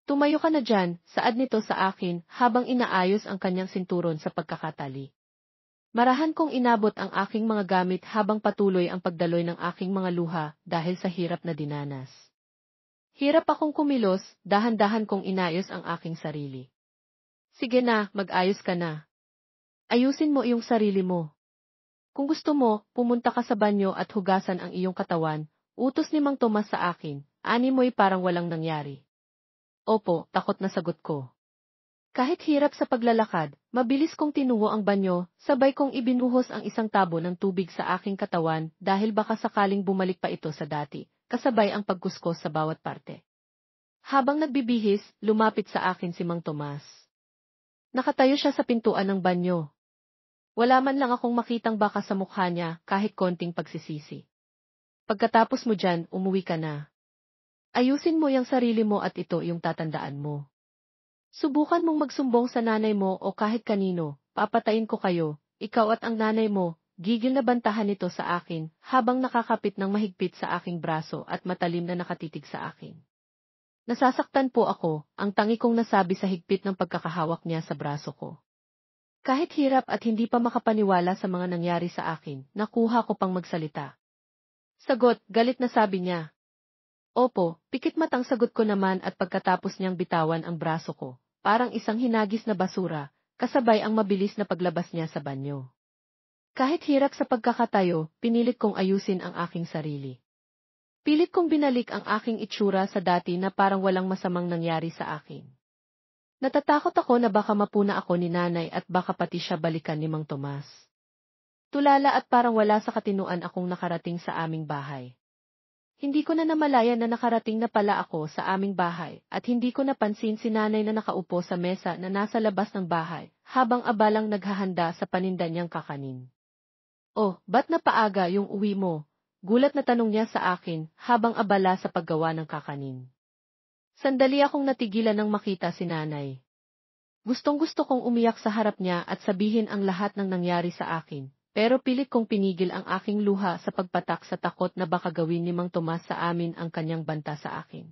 Tumayo ka na dyan, saad nito sa akin, habang inaayos ang kanyang sinturon sa pagkakatali. Marahan kong inabot ang aking mga gamit habang patuloy ang pagdaloy ng aking mga luha dahil sa hirap na dinanas. Hirap akong kumilos, dahan-dahan kong inayos ang aking sarili. Sige na, mag-ayos ka na. Ayusin mo iyong sarili mo. Kung gusto mo, pumunta ka sa banyo at hugasan ang iyong katawan, utos ni Mang Tomas sa akin, ani mo'y parang walang nangyari. Opo, takot na sagot ko. Kahit hirap sa paglalakad, mabilis kong tinuwo ang banyo, sabay kong ibinuhos ang isang tabo ng tubig sa aking katawan dahil baka sakaling bumalik pa ito sa dati, kasabay ang pagkuskos sa bawat parte. Habang nagbibihis, lumapit sa akin si Mang Tomas. Nakatayo siya sa pintuan ng banyo. Wala man lang akong makitang baka sa mukha niya kahit konting pagsisisi. Pagkatapos mo dyan, umuwi ka na. Ayusin mo yung sarili mo at ito yung tatandaan mo. Subukan mong magsumbong sa nanay mo o kahit kanino, papatayin ko kayo, ikaw at ang nanay mo, gigil na bantahan nito sa akin habang nakakapit ng mahigpit sa aking braso at matalim na nakatitig sa akin. Nasasaktan po ako, ang tangi kong nasabi sa higpit ng pagkakahawak niya sa braso ko. Kahit hirap at hindi pa makapaniwala sa mga nangyari sa akin, nakuha ko pang magsalita. Sagot, galit na sabi niya. Opo, pikit matang sagot ko naman at pagkatapos niyang bitawan ang braso ko, parang isang hinagis na basura, kasabay ang mabilis na paglabas niya sa banyo. Kahit hirap sa pagkakatayo, pinilit kong ayusin ang aking sarili. Pilit kong binalik ang aking itsura sa dati na parang walang masamang nangyari sa akin. Natatakot ako na baka mapuna ako ni nanay at baka pati siya balikan ni Mang Tomas. Tulala at parang wala sa katinuan akong nakarating sa aming bahay. Hindi ko na namalayan na nakarating na pala ako sa aming bahay at hindi ko napansin si nanay na nakaupo sa mesa na nasa labas ng bahay habang abalang naghahanda sa paninda niyang kakanin. Oh, ba't napaaga yung uwi mo? Gulat na tanong niya sa akin habang abala sa paggawa ng kakanin. Sandali akong natigilan nang makita si nanay. Gustong-gusto kong umiyak sa harap niya at sabihin ang lahat ng nangyari sa akin, pero pilit kong pinigil ang aking luha sa pagpatak sa takot na baka gawin ni Mang Tomas sa amin ang kanyang banta sa akin.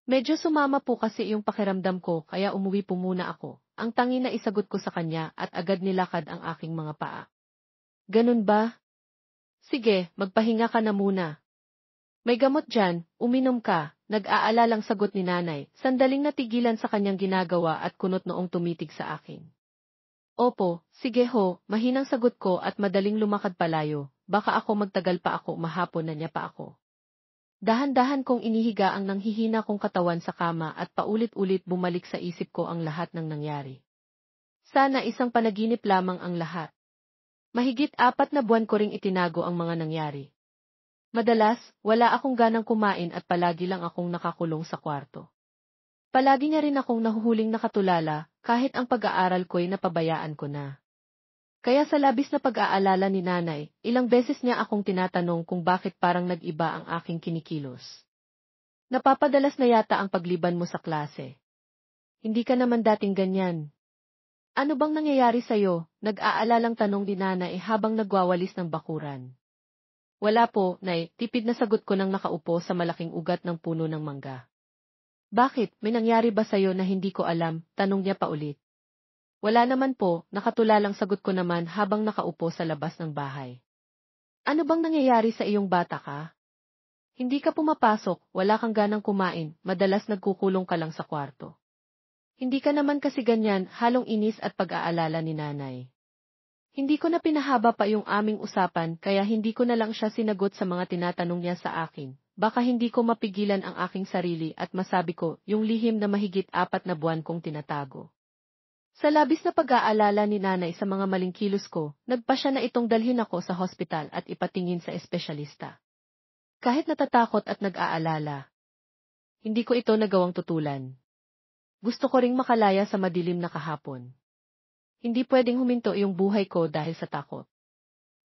Medyo sumama po kasi yung pakiramdam ko kaya umuwi po muna ako, ang tangi na isagot ko sa kanya at agad nilakad ang aking mga paa. Ganun ba? Sige, magpahinga ka na muna. May gamot dyan, uminom ka, nag-aalalang sagot ni nanay, sandaling natigilan sa kanyang ginagawa at kunot noong tumitig sa akin. Opo, sige ho, mahinang sagot ko at madaling lumakad palayo, baka ako magtagal pa ako mahapon na niya pa ako. Dahan-dahan kong inihiga ang nanghihina kong katawan sa kama at paulit-ulit bumalik sa isip ko ang lahat ng nangyari. Sana isang panaginip lamang ang lahat. Mahigit 4 na buwan ko ring itinago ang mga nangyari. Madalas, wala akong ganang kumain at palagi lang akong nakakulong sa kwarto. Palagi niya rin akong nahuhuling nakatulala, kahit ang pag-aaral ko'y napabayaan ko na. Kaya sa labis na pag-aalala ni nanay, ilang beses niya akong tinatanong kung bakit parang nag-iba ang aking kinikilos. Napapadalas na yata ang pagliban mo sa klase. Hindi ka naman dating ganyan. Ano bang nangyayari sa'yo? Nag-aalalang tanong ni nanay habang nagwawalis ng bakuran. Wala po, nay, tipid na sagot ko nang nakaupo sa malaking ugat ng puno ng mangga. Bakit, may nangyari ba sa'yo na hindi ko alam? Tanong niya paulit. Wala naman po, nakatulalang sagot ko naman habang nakaupo sa labas ng bahay. Ano bang nangyayari sa iyong bata ka? Hindi ka pumapasok, wala kang ganang kumain, madalas nagkukulong ka lang sa kwarto. Hindi ka naman kasi ganyan, halong inis at pag-aalala ni nanay. Hindi ko na pinahaba pa yung aming usapan kaya hindi ko na lang siya sinagot sa mga tinatanong niya sa akin. Baka hindi ko mapigilan ang aking sarili at masabi ko yung lihim na mahigit 4 na buwan kong tinatago. Sa labis na pag-aalala ni nanay sa mga maling kilos ko, nagpa siya na itong dalhin ako sa hospital at ipatingin sa espesyalista. Kahit natatakot at nag-aalala, hindi ko ito nagawang tutulan. Gusto ko ring makalaya sa madilim na kahapon. Hindi pwedeng huminto yung buhay ko dahil sa takot.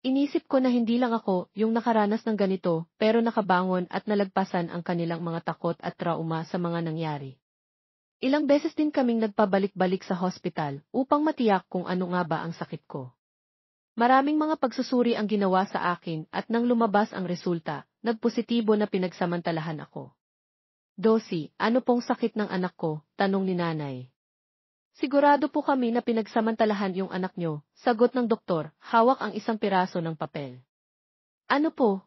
Inisip ko na hindi lang ako yung nakaranas ng ganito, pero nakabangon at nalagpasan ang kanilang mga takot at trauma sa mga nangyari. Ilang beses din kaming nagpabalik-balik sa hospital upang matiyak kung ano nga ba ang sakit ko. Maraming mga pagsusuri ang ginawa sa akin at nang lumabas ang resulta, nagpositibo na pinagsamantalahan ako. Dosi, ano pong sakit ng anak ko? Tanong ni nanay. Sigurado po kami na pinagsamantalahan yung anak nyo, sagot ng doktor, hawak ang isang piraso ng papel. Ano po?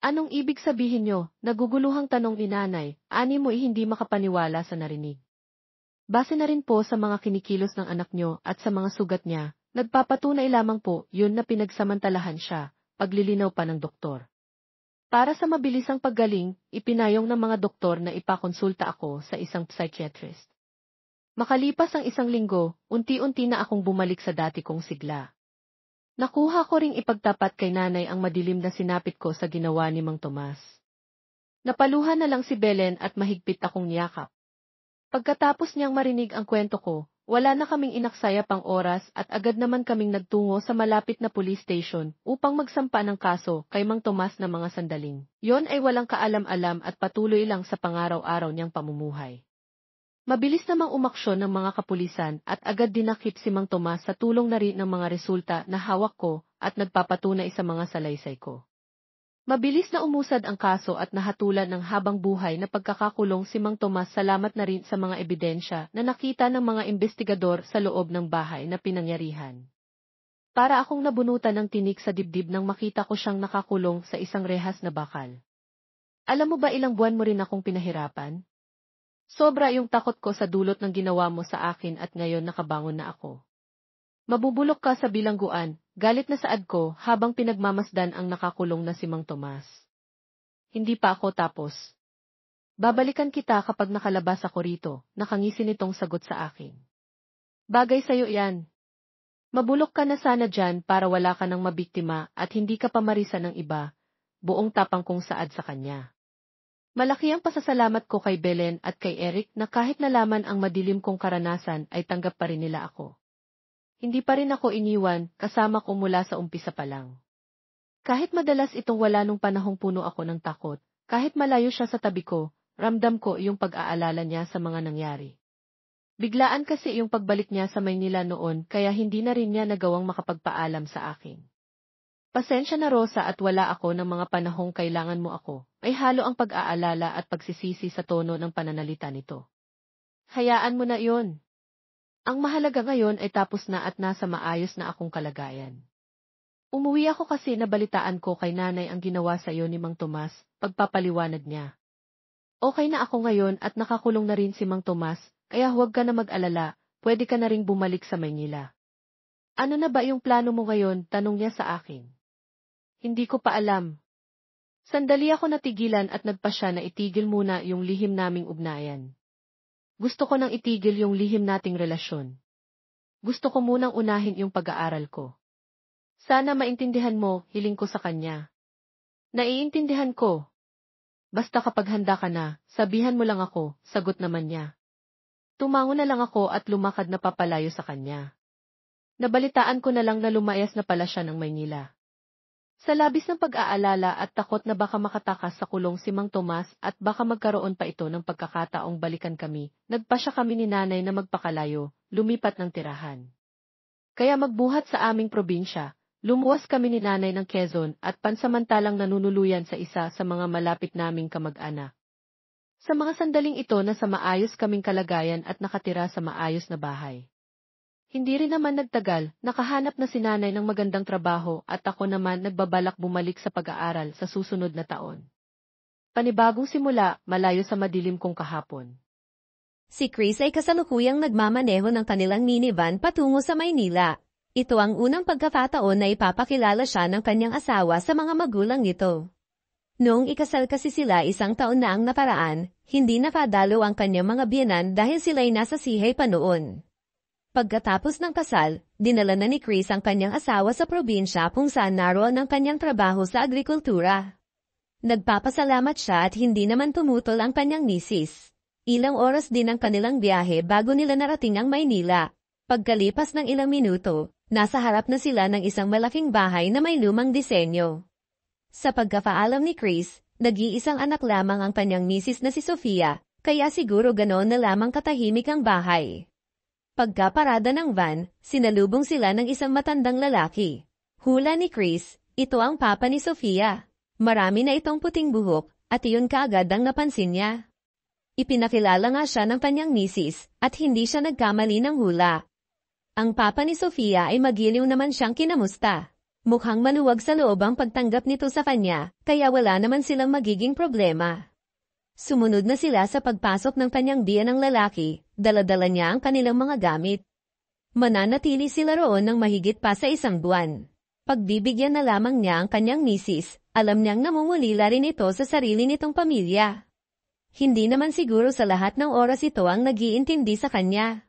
Anong ibig sabihin nyo? Naguguluhang tanong ni nanay, ani mo hindi makapaniwala sa narinig. Base na rin po sa mga kinikilos ng anak nyo at sa mga sugat niya, nagpapatunay lamang po yun na pinagsamantalahan siya, paglilinaw pa ng doktor. Para sa mabilisang paggaling, ipinayong ng mga doktor na ipakonsulta ako sa isang psychiatrist. Makalipas ang 1 linggo, unti-unti na akong bumalik sa dati kong sigla. Nakuha ko ring ipagtapat kay nanay ang madilim na sinapit ko sa ginawa ni Mang Tomas. Napaluhan na lang si Belen at mahigpit akong niyakap. Pagkatapos niyang marinig ang kwento ko, wala na kaming inaksaya pang oras at agad naman kaming nagtungo sa malapit na police station upang magsampa ng kaso kay Mang Tomas na mga sandaling. Yon ay walang kaalam-alam at patuloy lang sa pangaraw-araw niyang pamumuhay. Mabilis namang umaksyon ng mga kapulisan at agad dinakip si Mang Tomas sa tulong na rin ng mga resulta na hawak ko at nagpapatunay sa mga salaysay ko. Mabilis na umusad ang kaso at nahatulan ng habang buhay na pagkakakulong si Mang Tomas salamat na rin sa mga ebidensya na nakita ng mga investigador sa loob ng bahay na pinangyarihan. Para akong nabunutan ng tinik sa dibdib nang makita ko siyang nakakulong sa isang rehas na bakal. Alam mo ba ilang buwan mo rin akong pinahirapan? Sobra yung takot ko sa dulot ng ginawa mo sa akin at ngayon nakabangon na ako. Mabubulok ka sa bilangguan, galit na saad ko habang pinagmamasdan ang nakakulong na si Mang Tomas. Hindi pa ako tapos. Babalikan kita kapag nakalabas ako rito, nakangisi nitong sagot sa akin. Bagay sa'yo yan. Mabulok ka na sana dyan para wala ka ng mabiktima at hindi ka pamarisan ng iba, buong tapang kong saad sa kanya. Malaki ang pasasalamat ko kay Belen at kay Eric na kahit nalaman ang madilim kong karanasan ay tanggap pa rin nila ako. Hindi pa rin ako iniwan, kasama ko mula sa umpisa pa lang. Kahit madalas itong wala nung panahong puno ako ng takot, kahit malayo siya sa tabi ko, ramdam ko yung pag-aalala niya sa mga nangyari. Biglaan kasi yung pagbalik niya sa Maynila noon kaya hindi na rin niya nagawang makapagpaalam sa akin. Pasensya na Rosa at wala ako ng mga panahong kailangan mo ako, ay halo ang pag-aalala at pagsisisi sa tono ng pananalita nito. Hayaan mo na yon. Ang mahalaga ngayon ay tapos na at nasa maayos na akong kalagayan. Umuwi ako kasi nabalitaan ko kay nanay ang ginawa sa iyo ni Mang Tomas, pagpapaliwanag niya. Okay na ako ngayon at nakakulong na rin si Mang Tomas, kaya huwag ka na mag-alala, pwede ka na ring bumalik sa Maynila. Ano na ba yung plano mo ngayon? Tanong niya sa akin. Hindi ko pa alam. Sandali ako natigilan at nagpasya na itigil muna yung lihim naming ugnayan. Gusto ko nang itigil yung lihim nating relasyon. Gusto ko munang unahin yung pag-aaral ko. Sana maintindihan mo, hiling ko sa kanya. Naiintindihan ko. Basta kapag handa ka na, sabihan mo lang ako, sagot naman niya. Tumango na lang ako at lumakad na papalayo sa kanya. Nabalitaan ko na lang na lumayas na pala siya ng Maynila. Sa labis ng pag-aalala at takot na baka makatakas sa kulong si Mang Tomas at baka magkaroon pa ito ng pagkakataong balikan kami, nagpasya kami ni nanay na magpakalayo, lumipat ng tirahan. Kaya magbuhat sa aming probinsya, lumuwas kami ni nanay ng Quezon at pansamantalang nanunuluyan sa isa sa mga malapit naming kamag-anak. Sa mga sandaling ito na sa maayos kaming kalagayan at nakatira sa maayos na bahay. Hindi rin naman nagtagal, nakahanap na si nanay ng magandang trabaho at ako naman nagbabalak bumalik sa pag-aaral sa susunod na taon. Panibagong simula, malayo sa madilim kong kahapon. Si Chris ay kasalukuyang nagmamaneho ng kanilang minivan patungo sa Maynila. Ito ang unang pagkakataon na ipapakilala siya ng kanyang asawa sa mga magulang nito. Noong ikasal kasi sila 1 taon na ang naparaan, hindi nakadalo ang kanyang mga biyenan dahil sila'y nasa sihay pa noon. Pagkatapos ng kasal, dinala na ni Chris ang kanyang asawa sa probinsya kung saan naroon ang kanyang trabaho sa agrikultura. Nagpapasalamat siya at hindi naman tumutol ang kanyang misis. Ilang oras din ang kanilang biyahe bago nila narating ang Maynila. Pagkalipas ng ilang minuto, nasa harap na sila ng isang malaking bahay na may lumang disenyo. Sa pagkapaalam ni Chris, nag-iisang anak lamang ang kanyang misis na si Sofia, kaya siguro ganoon na lamang katahimik ang bahay. Pagkaparada ng van, sinalubong sila ng isang matandang lalaki. Hula ni Chris, ito ang papa ni Sofia. Marami na itong puting buhok, at iyon kaagad ang napansin niya. Ipinakilala nga siya ng kanyang misis, at hindi siya nagkamali ng hula. Ang papa ni Sofia ay magiliw naman siyang kinamusta. Mukhang maluwag sa loob ang pagtanggap nito sa kanya, kaya wala naman silang magiging problema. Sumunod na sila sa pagpasok ng kanyang biyenang lalaki, dala-dala niya ang kanilang mga gamit. Mananatili sila roon ng mahigit pa sa 1 buwan. Pagbibigyan na lamang niya ang kanyang misis, alam niyang namumulila rin ito sa sarili nitong pamilya. Hindi naman siguro sa lahat ng oras ito ang nag-iintindi sa kanya.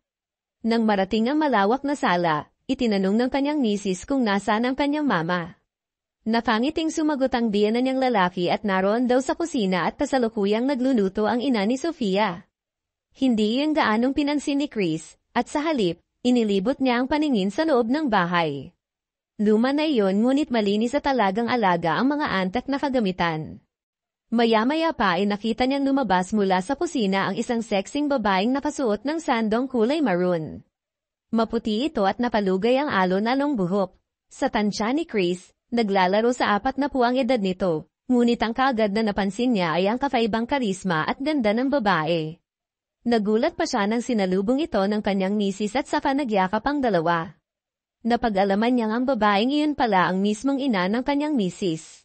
Nang marating ang malawak na sala, itinanong ng kanyang misis kung nasaan ang kanyang mama. Nakangiting sumagot ang biyenan niyang lalaki at naroon daw sa kusina at kasalukuyang nagluluto ang ina ni Sofia. Hindi iyon gaanong pinansin ni Chris, at sa halip, inilibot niya ang paningin sa loob ng bahay. Luma na iyon ngunit malinis at talagang alaga ang mga antek na kagamitan. Maya-maya pa ay nakita niyang lumabas mula sa kusina ang isang sexing babaeng nakasuot ng sandong kulay maroon. Maputi ito at napalugay ang alon-along buhok. Sa tansya ni Chris, naglalaro sa 40 ang edad nito, ngunit ang kaagad na napansin niya ay ang kakaibang karisma at ganda ng babae. Nagulat pa siya nang sinalubong ito ng kanyang misis at saka nagyakap ang dalawa. Napag-alaman niyang ang babaeng iyon pala ang mismong ina ng kanyang misis.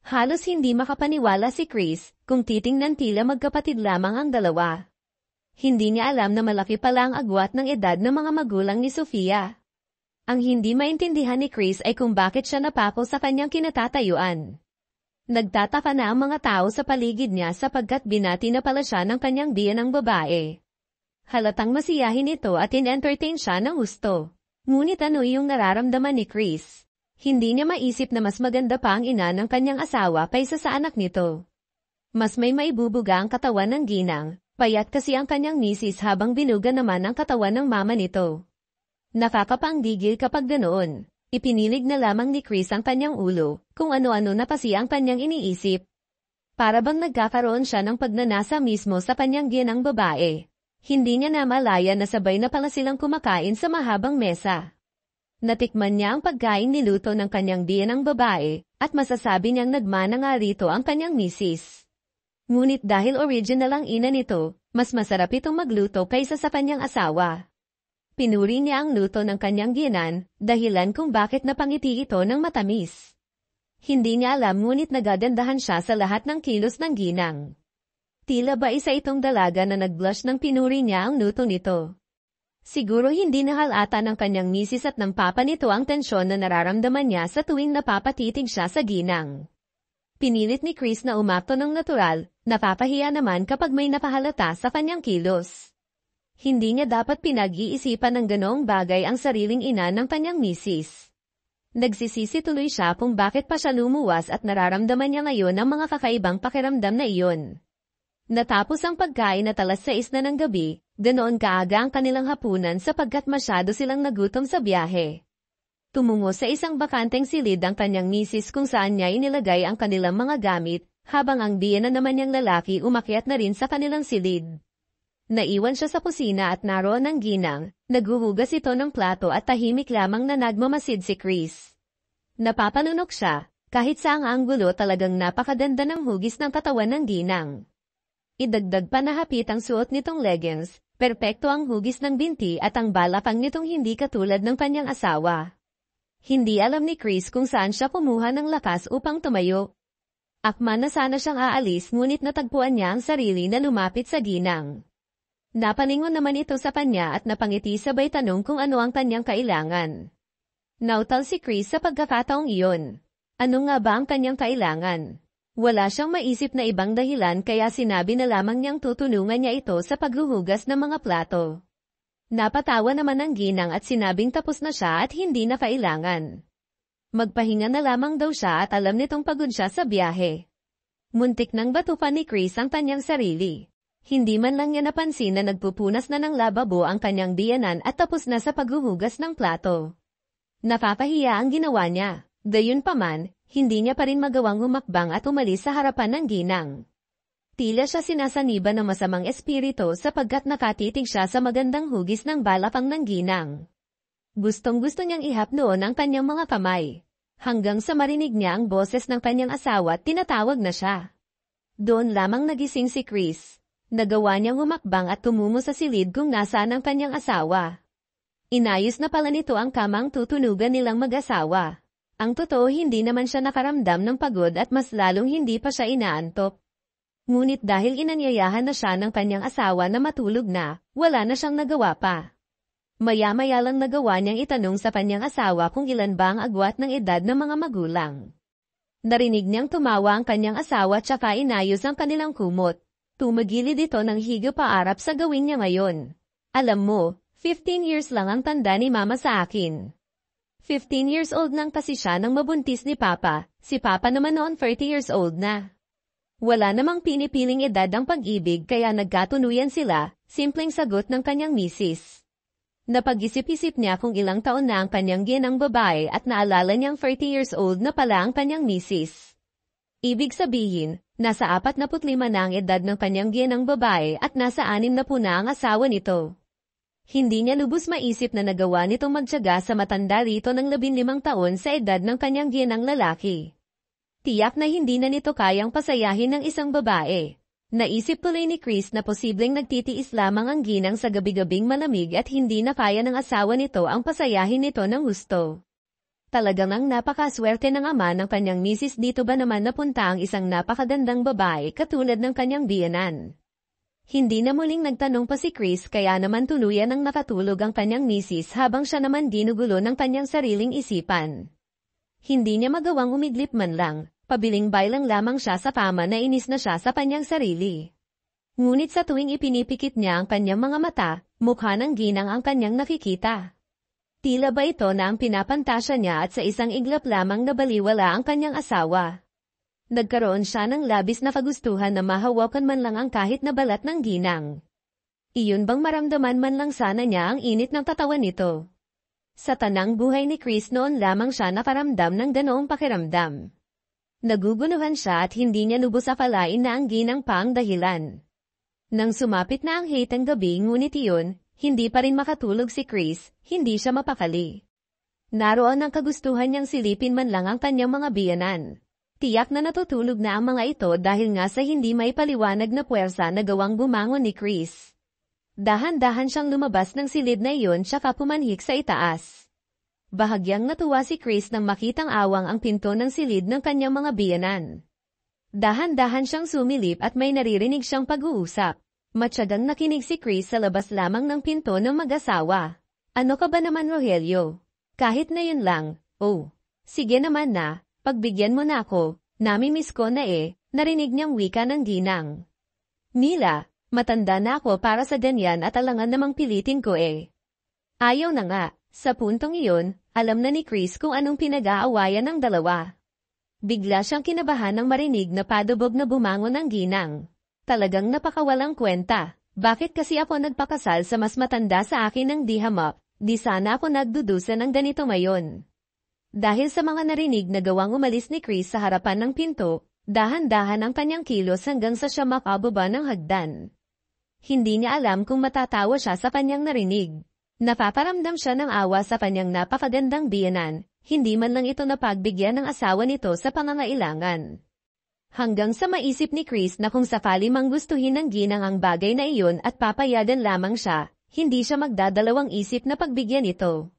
Halos hindi makapaniwala si Chris kung titingnan tila magkapatid lamang ang dalawa. Hindi niya alam na malaki pala ang agwat ng edad ng mga magulang ni Sofia. Ang hindi maintindihan ni Chris ay kung bakit siya napako sa kanyang kinatatayuan. Nagtataka na ang mga tao sa paligid niya sapagkat binati na pala siya ng kanyang biyenang babae. Halatang masiyahin ito at in-entertain siya ng gusto. Ngunit ano yung nararamdaman ni Chris? Hindi niya maisip na mas maganda pa ang ina ng kanyang asawa kaysa sa anak nito. Mas may maibubuga ang katawan ng ginang, payat kasi ang kanyang misis habang binuga naman ang katawan ng mama nito. Nakakapangdigil kapag ganoon. Ipinilig na lamang ni Chris ang kanyang ulo, kung ano-ano na kasi ang kanyang iniisip. Para bang nagkakaroon siya ng pagnanasa mismo sa kanyang biyenang babae. Hindi niya na malaya na sabay na pala silang kumakain sa mahabang mesa. Natikman niya ang pagkain niluto ng kanyang biyenang babae, at masasabi niyang nagmana nga rito ang kanyang misis. Ngunit dahil original ang ina nito, mas masarap itong magluto kaysa sa kanyang asawa. Pinuri niya ang luto ng kanyang biyenan, dahilan kung bakit napangiti ito ng matamis. Hindi niya alam ngunit nagagandahan siya sa lahat ng kilos ng ginang. Tila ba isa itong dalaga na nag-blush nang pinuri niya ang luto nito. Siguro hindi nahalata ng kanyang misis at ng papa nito ang tensyon na nararamdaman niya sa tuwing napapatitig siya sa ginang. Pinilit ni Chris na umakto ng natural, napapahiya naman kapag may napahalata sa kanyang kilos. Hindi niya dapat pinag-iisipan ng ganoong bagay ang sariling ina ng kanyang misis. Nagsisisi tuloy siya kung bakit pa siya lumuwas at nararamdaman niya ngayon ang mga kakaibang pakiramdam na iyon. Natapos ang pagkain at alas 6 na ng gabi, ganoon kaaga ang kanilang hapunan sapagkat masyado silang nagutom sa biyahe. Tumungo sa isang bakanteng silid ang kanyang misis kung saan niya inilagay ang kanilang mga gamit, habang ang biyena naman niyang lalaki umakyat na rin sa kanilang silid. Naiwan siya sa kusina at naroon ang ginang, naghuhugas ito ng plato at tahimik lamang na nagmamasid si Chris. Napapalunok siya, kahit sa ang anggulo talagang napakaganda ng hugis ng katawan ng ginang. Idagdag pa na hapit ang suot nitong leggings, perpekto ang hugis ng binti at ang balakang nitong hindi katulad ng kanyang asawa. Hindi alam ni Chris kung saan siya kumuha ng lakas upang tumayo. Akma na sana siyang aalis ngunit natagpuan niya ang sarili na lumapit sa ginang. Napalingon naman ito sa kanya at napangiti sabay tanong kung ano ang kanyang kailangan. Nautal si Chris sa pagkakataong iyon. Ano nga ba ang kanyang kailangan? Wala siyang maisip na ibang dahilan kaya sinabi na lamang niyang tutulungan niya ito sa paghuhugas ng mga plato. Napatawa naman ang ginang at sinabing tapos na siya at hindi na kailangan. Magpahinga na lamang daw siya at alam nitong pagod siya sa biyahe. Muntik nang batukan ni Chris ang kanyang sarili. Hindi man lang niya napansin na nagpupunas na ng lababo ang kanyang biyanan at tapos na sa paghuhugas ng plato. Napapahiya ang ginawa niya. Gayunpaman, hindi niya pa rin magawang humakbang at umalis sa harapan ng ginang. Tila siya sinasaniba ng masamang espiritu sapagkat nakatitig siya sa magandang hugis ng balakang ng ginang. Gustong-gusto niyang ihapnoon ang kanyang mga kamay. Hanggang sa marinig niya ang boses ng kanyang asawa at tinatawag na siya. Doon lamang nagising si Chris. Nagawa niyang humakbang at tumungo sa silid kung nasaan ang kanyang asawa. Inayos na pala nito ang kamang tutunugan nilang mag-asawa. Ang totoo hindi naman siya nakaramdam ng pagod at mas lalong hindi pa siya inaantok. Ngunit dahil inanyayahan na siya ng kanyang asawa na matulog na, wala na siyang nagawa pa. Maya-maya lang nagawa niyang itanong sa kanyang asawa kung ilan ba ang agwat ng edad ng mga magulang. Narinig niyang tumawa ang kanyang asawa tsaka inayos ang kanilang kumot. Tumagilid ito ng higop paarap sa gawin niya ngayon. Alam mo, 15 years lang ang tanda ni Mama sa akin. 15 years old nang kasi siya nang mabuntis ni Papa, si Papa naman noon 30 years old na. Wala namang pinipiling edad ang pag-ibig kaya nagkatunuyan sila, simpleng sagot ng kanyang misis. Napag-isip-isip niya kung ilang taon na ang kanyang ginang babae at naalala niyang 30 years old na pala ang kanyang misis. Ibig sabihin, nasa 45 na ang edad ng kanyang ginang babae at nasa 60 na ang asawa nito. Hindi niya lubos maisip na nagawa nitong magtiyaga sa matanda rito ng 15 taon sa edad ng kanyang ginang lalaki. Tiyak na hindi na nito kayang pasayahin ng isang babae. Naisip tuloy ni Chris na posibleng nagtitiis lamang ang ginang sa gabi-gabing malamig at hindi na kaya ng asawa nito ang pasayahin nito ng gusto. Talagang ang napakaswerte ng ama ng kanyang misis dito ba naman napunta ang isang napakagandang babae katulad ng kanyang biyenan. Hindi na muling nagtanong pa si Chris kaya naman tuluyan ang nakatulog ang kanyang misis habang siya naman ginugulo ng kanyang sariling isipan. Hindi niya magawang umidlip man lang, pabiling baylang lamang siya sa kama na inis na siya sa kanyang sarili. Ngunit sa tuwing ipinipikit niya ang kanyang mga mata, mukha ng ginang ang kanyang nakikita. Tila ba ito na ang pinapantasya niya at sa isang iglap lamang nabaliwala ang kanyang asawa. Nagkaroon siya ng labis na kagustuhan na mahawakan man lang ang kahit na balat ng ginang. Iyon bang maramdaman man lang sana niya ang init ng katawan nito? Sa tanang buhay ni Chris noon lamang siya nakaramdam ng ganoong pakiramdam. Naguguluhan siya at hindi niya lubos akalain na ang ginang pa ang dahilan. Nang sumapit na ang hitang gabi ngunit iyon, hindi pa rin makatulog si Chris, hindi siya mapakali. Naroon ang kagustuhan niyang silipin man lang ang kanyang mga biyanan. Tiyak na natutulog na ang mga ito dahil nga sa hindi may paliwanag na puwersa na gawang bumangon ni Chris. Dahan-dahan siyang lumabas ng silid na iyon tsaka pumanhik sa itaas. Bahagyang natuwa si Chris nang makitang awang ang pinto ng silid ng kanyang mga biyanan. Dahan-dahan siyang sumilip at may naririnig siyang pag-uusap. Matyagang nakinig si Chris sa labas lamang ng pinto ng mag-asawa. Ano ka ba naman Rogelio? Kahit na yun lang, oh. Sige naman na, pagbigyan mo na ako, namimiss ko na narinig niyang wika ng ginang. Mila, Matanda na ako para sa ganyan at alangan namang pilitin ko eh. Ayaw na nga, sa puntong iyon, alam na ni Chris kung anong pinag-aawayan ng dalawa. Bigla siyang kinabahan nang marinig na padubog na bumangon ang ginang. Talagang napakawalang kwenta. Bakit kasi ako nagpakasal sa mas matanda sa akin ng di hamap, di sana ako nagdudusa ng ganito ngayon. Dahil sa mga narinig na gawang umalis ni Chris sa harapan ng pinto, dahan-dahan ang kanyang kilos hanggang sa siya makababa ng hagdan. Hindi niya alam kung matatawa siya sa kanyang narinig. Napaparamdam siya ng awa sa kanyang napakagandang biyenan, hindi man lang ito napagbigyan ng asawa nito sa pangangailangan. Hanggang sa maisip ni Chris na kung sakali mang gustuhin ng ginang ang bagay na iyon at papayagan lamang siya, hindi siya magdadalawang isip na pagbigyan ito.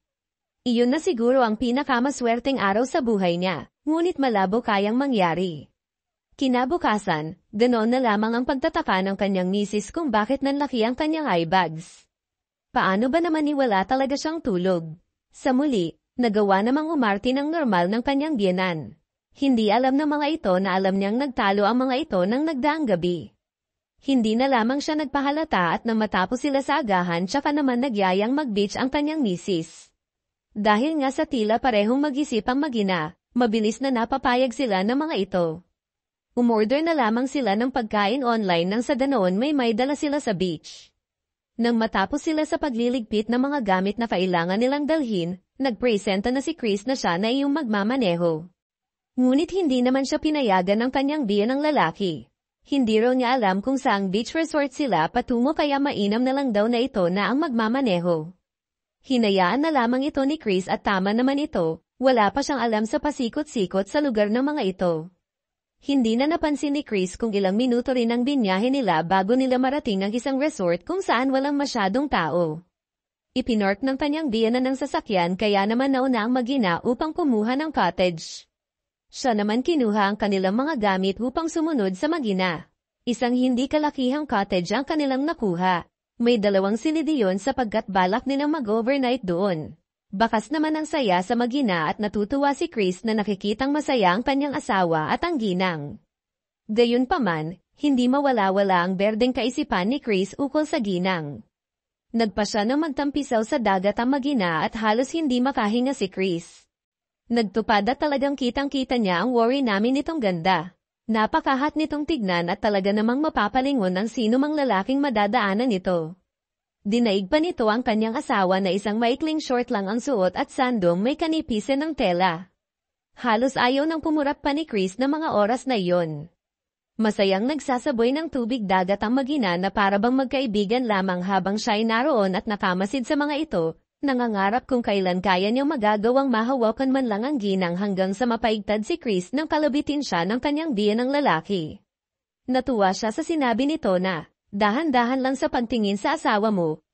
Iyon na siguro ang pinakamaswerteng araw sa buhay niya, ngunit malabo kayang mangyari. Kinabukasan, ganoon na lamang ang pagtataka ng kanyang misis kung bakit nanlaki ang kanyang eyebags. Paano ba naman wala talaga siyang tulog? Sa muli, nagawa namang umarte ng normal ng kanyang biyenan. Hindi alam ng mga ito na alam niyang nagtalo ang mga ito ng nagdaang gabi. Hindi na lamang siya nagpahalata at nang matapos sila sa agahan tsaka naman nagyayang mag-beach ang kanyang misis. Dahil nga sa tila parehong mag-isip ang magina, mabilis na napapayag sila ng mga ito. Umorder na lamang sila ng pagkain online nang sa ganoon may dala sila sa beach. Nang matapos sila sa pagliligpit ng mga gamit na kailangan nilang dalhin, nagpresenta na si Chris na siya na iyong magmamaneho. Ngunit hindi naman siya pinayagan ng kanyang biyen ng lalaki. Hindi raw niya alam kung saang beach resort sila patungo kaya mainam na lang daw na ito na ang magmamaneho. Hinayaan na lamang ito ni Chris at tama naman ito, wala pa siyang alam sa pasikot-sikot sa lugar ng mga ito. Hindi na napansin ni Chris kung ilang minuto rin ang binyahe nila bago nila marating ang isang resort kung saan walang masyadong tao. Ipinork ng kanyang biyenan ng sasakyan kaya naman nauna ang magina upang kumuha ng cottage. Siya naman kinuha ang kanilang mga gamit upang sumunod sa magina. Isang hindi kalakihang cottage ang kanilang nakuha. May 2 silidiyon sapagkat balak nilang mag-overnight doon. Bakas naman ang saya sa magina at natutuwa si Chris na nakikitang masaya ang kanyang asawa at ang ginang. Gayunpaman, hindi mawala-wala ang berdeng kaisipan ni Chris ukol sa ginang. Nagpa siya ng magtampisaw sa dagat ang magina at halos hindi makahinga si Chris. Nagtupad at talagang kitang-kita niya ang worry namin nitong ganda. Napakahat nitong tignan at talaga namang mapapalingon ang sino mang lalaking madadaanan nito. Dinaig pa nito ang kanyang asawa na isang maikling short lang ang suot at sandong may kanipisan ng tela. Halos ayaw nang pumurap pa ni Chris na mga oras na iyon. Masayang nagsasaboy ng tubig dagat ang magina na para bang magkaibigan lamang habang siya'y naroon at nakamasid sa mga ito, nangangarap kung kailan kaya niyang magagawang mahawakan man lang ang ginang hanggang sa mapaigtad si Chris nang kalabitin siya ng kanyang biyenang lalaki. Natuwa siya sa sinabi nito na, dahan-dahan lang sa pagtingin sa asawa mo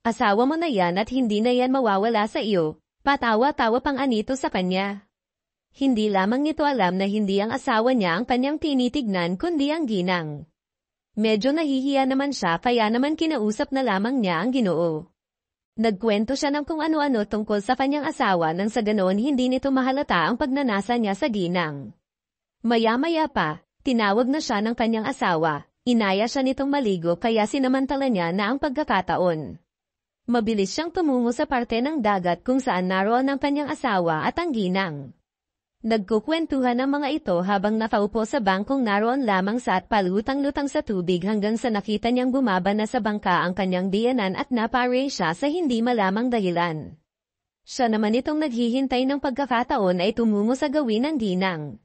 na yan at hindi na yan mawawala sa iyo, patawa-tawa pang anito sa kanya. Hindi lamang nito alam na hindi ang asawa niya ang kanyang tinitignan kundi ang ginang. Medyo nahihiya naman siya kaya naman kinausap na lamang niya ang Ginoo. Nagkwento siya ng kung ano-ano tungkol sa kanyang asawa nang sa ganoon hindi nito mahalata ang pagnanasa niya sa ginang. Maya-maya pa, tinawag na siya ng kanyang asawa. Inaya siya nitong maligo kaya sinamantala niya na ang pagkakataon. Mabilis siyang tumungo sa parte ng dagat kung saan naroon ang kanyang asawa at ang ginang. Nagkukwentuhan ang mga ito habang nakaupo sa bangkong naroon lamang sa at palutang-lutang sa tubig hanggang sa nakita niyang bumaba na sa bangka ang kanyang biyenan at napare siya sa hindi malamang dahilan. Siya naman itong naghihintay ng pagkakataon ay tumungo sa gawin ng ginang.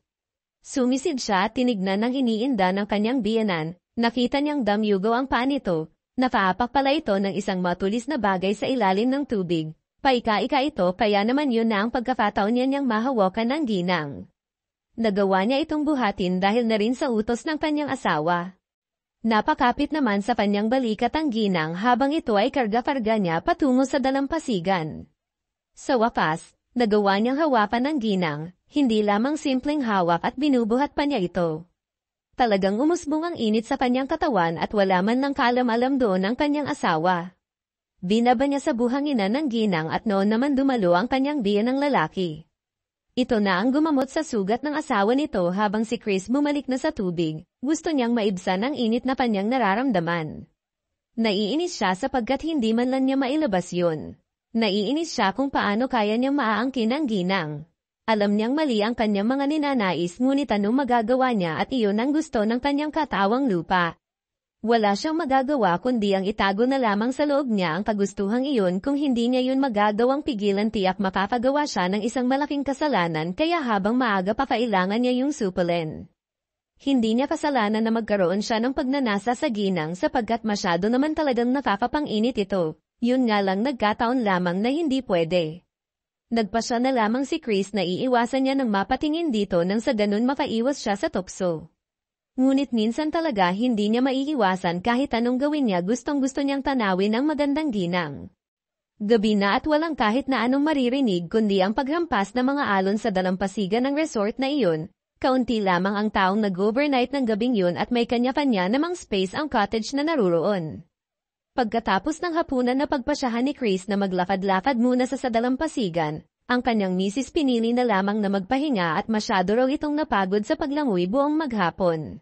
Sumisid siya at tinignan ng iniinda ng kanyang biyenan. Nakita niyang damyugaw ang paa nito, nakaapak pala ito ng isang matulis na bagay sa ilalim ng tubig. Paika-ika ito kaya naman yun na ang pagkakataon niya niyang mahawakan ng ginang. Nagawa niya itong buhatin dahil na rin sa utos ng kanyang asawa. Napakapit naman sa kanyang balikat ang ginang habang ito ay karga-karga niya patungo sa dalampasigan. Sa wakas, nagawa niyang hawakan ng ginang, hindi lamang simpleng hawak at binubuhat pa niya ito. Talagang umusbong ang init sa kanyang katawan at wala man ng kaalam-alam doon ang kanyang asawa. Binaba niya sa buhangina ng ginang at noon naman dumalo ang kanyang biyenang lalaki. Ito na ang gumamot sa sugat ng asawa nito habang si Chris bumalik na sa tubig, gusto niyang maibsan ang init na kanyang nararamdaman. Naiinis siya sapagkat hindi man lang niya mailabas yun. Naiinis siya kung paano kaya niyang maaangkin ang ginang. Alam niyang mali ang kanyang mga ninanais ngunit anong magagawa niya at iyon ang gusto ng kanyang katawang lupa. Wala siyang magagawa kundi ang itago na lamang sa loob niya ang kagustuhang iyon kung hindi niya yun magagawang pigilan tiyak mapapagawa siya ng isang malaking kasalanan kaya habang maaga pa kailangan niya yung supulin. Hindi niya kasalanan na magkaroon siya ng pagnanasa sa ginang sapagkat masyado naman talagang nakakapanginit ito, yun nga lang nagkataon lamang na hindi pwede. Nagpasya na lamang si Chris na iiwasan niya ng mapatingin dito nang sa ganun makaiwas siya sa tukso. Ngunit minsan talaga hindi niya maiiwasan kahit anong gawin niya gustong-gusto niyang tanawin ang magandang ginang. Gabi na at walang kahit na anong maririnig kundi ang paghampas ng mga alon sa dalampasigan ng resort na iyon. Kaunti lamang ang taong nag-overnight ng gabing yun at may kanya-kanya namang space ang cottage na naruroon. Pagkatapos ng hapunan na pagpasyahan ni Chris na maglakad-lakad muna sa dalampasigan, ang kanyang misis pinili na lamang na magpahinga at masyado raw itong napagod sa paglangoy buong maghapon.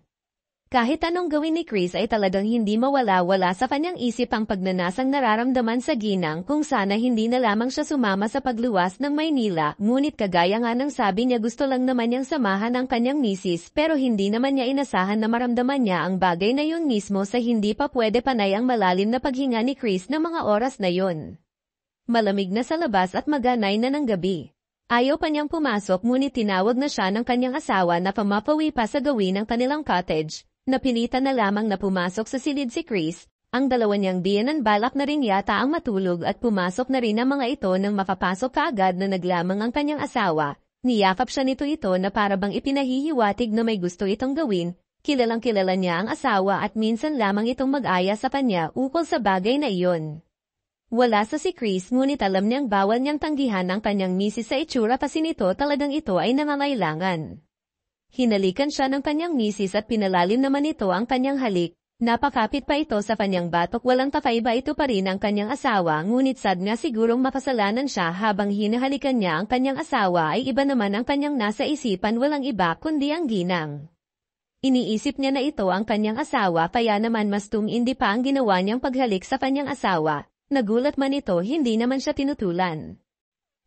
Kahit anong gawin ni Chris ay talagang hindi mawala-wala sa kanyang isip ang pagnanasang nararamdaman sa ginang kung sana hindi na lamang siya sumama sa pagluwas ng Maynila, ngunit kagaya nga ng sabi niya gusto lang naman niyang samahan ang kanyang misis pero hindi naman niya inasahan na maramdaman niya ang bagay na yun mismo sa hindi pa pwede panay ang malalim na paghinga ni Chris ng mga oras na yun. Malamig na sa labas at maganay na ng gabi. Ayaw pa niyang pumasok ngunit tinawag na siya ng kanyang asawa na pamapawi pa sa gawin ng kanilang cottage. Napilitan na lamang na pumasok sa silid si Chris, ang dalawa niyang biyenan balak na rin yata ang matulog at pumasok na rin ang mga ito nang makapasok kaagad na naglamang ang kanyang asawa. Niyakap siya nito ito na parabang ipinahihiwatig na may gusto itong gawin, kilalang kilala niya ang asawa at minsan lamang itong mag-aya sa kanya ukol sa bagay na iyon. Wala sa si Chris ngunit alam niyang bawal niyang tanggihan ang kanyang misis sa itsura kasi nito talagang ito ay nangangailangan. Hinalikan siya ng kanyang misis at pinalalim naman ito ang kanyang halik. Napakapit pa ito sa kanyang batok walang takaiba ito pa rin ang kanyang asawa ngunit sad nga sigurong makasalanan siya habang hinahalikan niya ang kanyang asawa ay iba naman ang kanyang nasa isipan walang iba kundi ang ginang. Iniisip niya na ito ang kanyang asawa kaya naman mas tumindi pa ang ginawa niyang paghalik sa kanyang asawa. Nagulat man ito hindi naman siya tinutulan.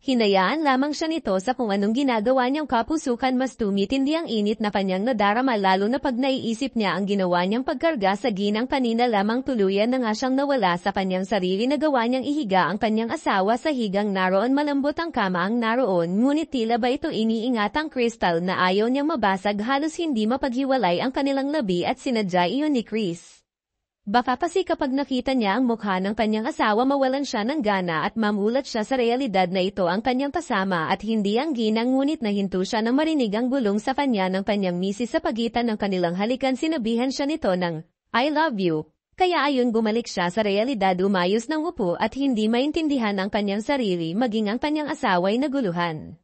Hinayaan lamang siya nito sa kung anong ginagawa niyang kapusukan mas tumitindi ang init na kanyang nadarama lalo na pag naiisip niya ang ginawa niyang pagkarga sa ginang kanina lamang tuluyan na nga siyang nawala sa kanyang sarili na gawa niyang ihiga ang kanyang asawa sa higang naroon malambot ang kama ang naroon ngunit tila ba ito iniingat ang Crystal na ayaw niyang mabasag halos hindi mapaghiwalay ang kanilang labi at sinadya iyon ni Chris. Baka kasi kapag nakita niya ang mukha ng kanyang asawa mawalan siya ng gana at mamulat siya sa realidad na ito ang kanyang kasama at hindi ang ginang ngunit nahinto siya nang marinig ang bulong sa kanya ng kanyang misis sa pagitan ng kanilang halikan sinabihan siya nito ng, I love you. Kaya ayon bumalik siya sa realidad umayos ng upo at hindi maintindihan ang kanyang sarili maging ang kanyang asawa ay naguluhan.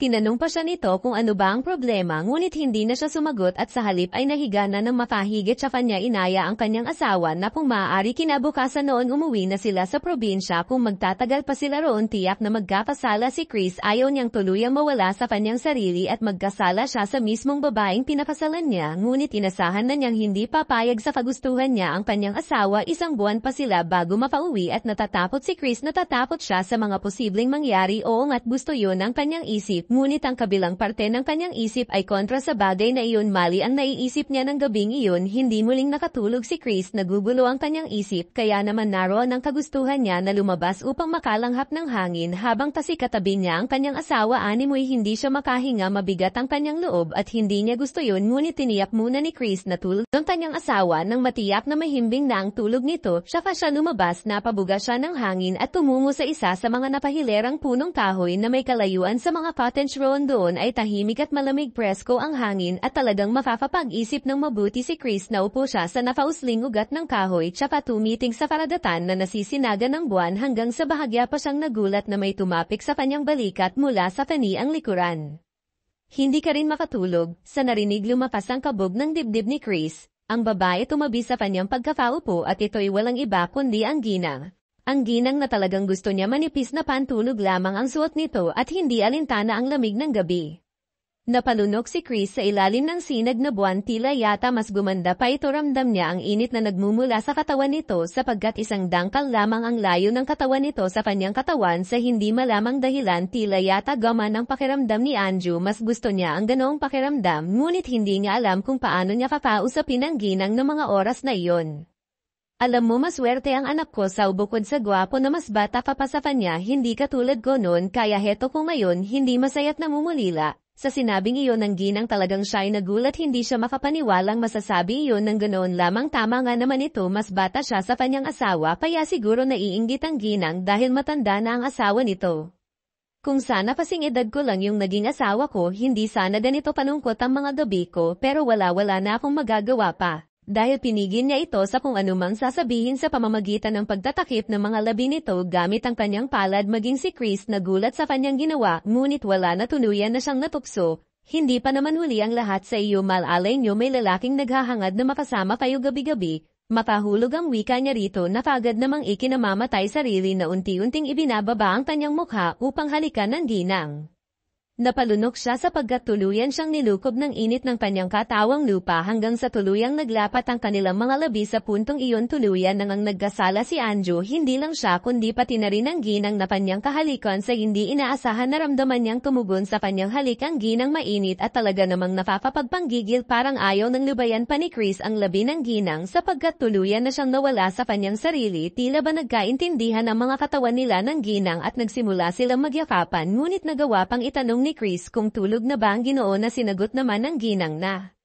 Tinanong pa siya nito kung ano ba ang problema ngunit hindi na siya sumagot at sa halip ay nahiga na ng makahigit sa kanya inaya ang kanyang asawa na kung maaari kinabukasan noon umuwi na sila sa probinsya kung magtatagal pa sila roon tiyak na magkakasala si Chris ayaw niyang tuluyang mawala sa kanyang sarili at magkasala siya sa mismong babaeng pinakasalan niya ngunit inasahan na niyang hindi papayag sa kagustuhan niya ang kanyang asawa 1 buwan pa sila bago mapauwi at natatakot si Chris natatakot siya sa mga posibleng mangyari oo nga't gusto yun ang kanyang isip. Ngunit ang kabilang parte ng kanyang isip ay kontra sa bagay na iyon mali ang naiisip niya ng gabing iyon hindi muling nakatulog si Chris nagugulo ang kanyang isip kaya naman naroon ang kagustuhan niya na lumabas upang makalanghap ng hangin habang katabi niya ang kanyang asawa animoy hindi siya makahinga mabigat ang kanyang loob at hindi niya gusto yun ngunit tiniyak muna ni Chris na tulog ng kanyang asawa nang matiyak na mahimbing na ang tulog nito saka siya lumabas napabuga siya ng hangin at tumungo sa isa sa mga napahilerang punong kahoy na may kalayuan sa mga cottage roon doon ay tahimik at malamig presko ang hangin at talagang makakapag-isip ng mabuti si Chris na upo siya sa napausling ugat ng kahoy tsaka tumiting sa paradatan na nasisinaga ng buwan hanggang sa bahagya pa siyang nagulat na may tumapik sa kanyang balikat mula sa kani ang likuran. Hindi ka rin makatulog, sa narinig lumakas ang kabog ng dibdib ni Chris, ang babae tumabi sa kanyang pagkakaupo at ito'y walang iba kundi ang ginang. Ang ginang na talagang gusto niya manipis na pantulog lamang ang suot nito at hindi alintana ang lamig ng gabi. Napalunok si Chris sa ilalim ng sinag na buwan, tila yata mas gumanda pa ito, ramdam niya ang init na nagmumula sa katawan nito sapagkat isang dangkal lamang ang layo ng katawan nito sa kanyang katawan sa hindi malamang dahilan. Tila yata gaman ang pakiramdam ni Anju, mas gusto niya ang ganoong pakiramdam ngunit hindi niya alam kung paano niya kakausapin ang ginang ng mga oras na iyon. Alam mo, maswerte ang anak ko sa bukod sa gwapo na mas bata pa sa kanya, hindi katulad ko noon, kaya heto ko ngayon, hindi masaya't namumulila. Sa sinabing iyon ng ginang talagang siya'y nagulat, hindi siya makapaniwalang masasabi iyon ng ganoon lamang. Tama nga naman ito, mas bata siya sa kanyang asawa, kaya siguro naiinggit ang ginang dahil matanda na ang asawa nito. Kung sana kasing edad ko lang yung naging asawa ko, hindi sana ganito panungkot ang mga gabi ko, pero wala na akong magagawa pa. Dahil pinigil niya ito sa kung anumang sasabihin sa pamamagitan ng pagtatakip ng mga labi nito gamit ang kanyang palad. Maging si Chris nagulat sa kanyang ginawa, ngunit wala na, tuluyan na siyang natukso. Hindi pa naman huli ang lahat sa iyo, malalay niyo may lalaking naghahangad na makasama kayo gabi-gabi. Makahulog ang wika niya rito na kaagad namang ikinamamatay sarili na unti-unting ibinababa ang kanyang mukha upang halikan ng ginang. Napalunok siya sapagkat tuluyan siyang nilukob ng init ng kanyang katawang lupa hanggang sa tuluyang naglapat ang kanilang mga labi. Sa puntong iyon tuluyan nang ang nagkasala si Anju, hindi lang siya kundi pati na rin ang ginang na kanyang kahalikan. Sa hindi inaasahan naramdaman niyang tumugon sa kanyang halik ang ginang mainit at talaga namang nakakapagpanggigil. Parang ayaw ng lubayan pa ni Chris ang labi ng ginang sapagkat tuluyan na siyang nawala sa kanyang sarili. Tila ba nagkaintindihan ang mga katawan nila ng ginang at nagsimula silang magyakapan, ngunit nagawa pang itanong ni Chris kung tulog na ba ang Ginoo na sinagot naman ng ginang na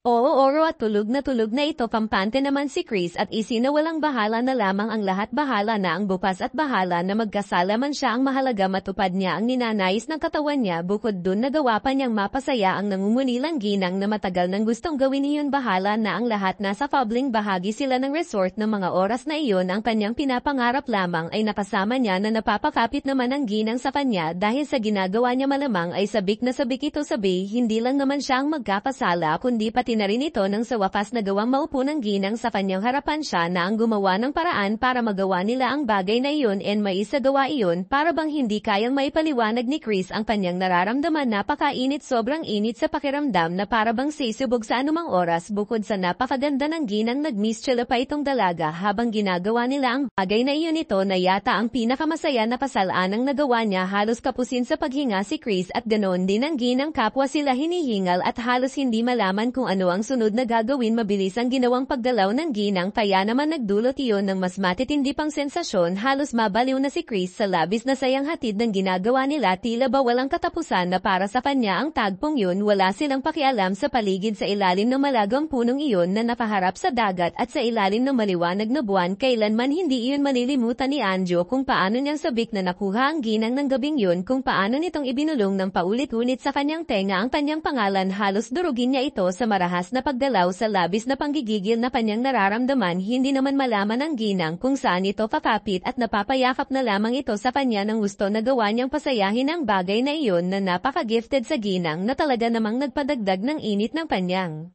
oo, oro, at tulog na ito. Kampante naman si Chris at isinawalang bahala na lamang ang lahat. Bahala na ang bukas at bahala na magkasala man siya, ang mahalaga matupad niya ang ninanais ng katawan niya. Bukod dun nagawa pa niyang mapasaya ang nangungulilang ginang na matagal nang gustong gawin iyon. Bahala na ang lahat. Nasa publing bahagi sila ng resort ng mga oras na iyon. Ang kanyang pinapangarap lamang ay nakasama niya na napapakapit naman ang ginang sa kanya dahil sa ginagawa niya. Malamang ay sabik na sabik ito. Sabi, hindi lang naman siya ang magkakasala kundi pati na rin ito nang sa wakas nagawang maupo ng ginang sa kanyang harapan. Siya na ang gumawa ng paraan para magawa nila ang bagay na iyon and maisagawa iyon. Para bang hindi kayang maipaliwanag ni Chris ang kanyang nararamdaman. Napakainit, sobrang init sa pakiramdam na para bang sisubog sa anumang oras. Bukod sa napakaganda ng ginang, nagmistyela pa itong dalaga habang ginagawa nila ang bagay na iyon. Ito na yata ang pinakamasaya na pasalanang nagawa niya. Halos kapusin sa paghinga si Chris at ganoon din ang ginang, kapwa sila hinihingal at halos hindi malaman kung ano ang sunod na gagawin. Mabilis ang ginawang pagdalaw ng ginang kaya naman nagdulot iyon ng mas matitindi pang sensasyon. Halos mabaliw na si Chris sa labis na sayang hatid ng ginagawa nila. Tila ba walang katapusan na para sa kanya ang tagpong yun. Wala silang pakialam sa paligid sa ilalim ng malagang punong iyon na nakaharap sa dagat at sa ilalim ng maliwanag na buwan. Kailanman hindi iyon malilimutan ni Anju kung paano niyang sabik na nakuha ang ginang ng gabing yun, kung paano nitong ibinulong ng paulit-ulit sa kanyang tenga ang kanyang pangalan. Halos durugin niya ito sa marahas na pagdalaw sa labis na panggigigil na kanyang nararamdaman. Hindi naman malaman ng ginang kung saan ito kakapit at napapayakap na lamang ito sa kanya ng gusto na gawa niyang pasayahin ang bagay na iyon na napaka-gifted sa ginang na talaga namang nagpadagdag ng init ng kanyang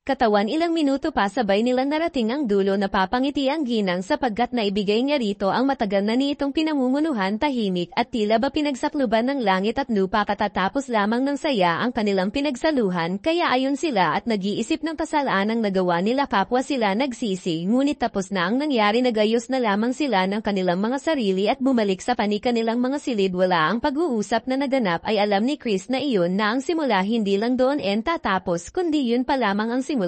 katawan. Ilang minuto pa sabay nilang narating ang dulo. Napapangiti ang ginang sapagkat naibigay niya rito ang matagal na niitong pinamumunuhan. Tahimik at tila ba pinagsakluban ng langit at lupa. Katatapos lamang ng saya ang kanilang pinagsaluhan, kaya ayon sila at nag-iisip ng kasalaanang nagawa nila. Kapwa sila nagsisi, ngunit tapos na ang nangyari. Nagayos na lamang sila ng kanilang mga sarili at bumalik sa kanilang mga silid. Wala ang pag-uusap na naganap. Ay alam ni Chris na iyon na ang simula, hindi lang doon tatapos kundi yun pa lamang ang simula.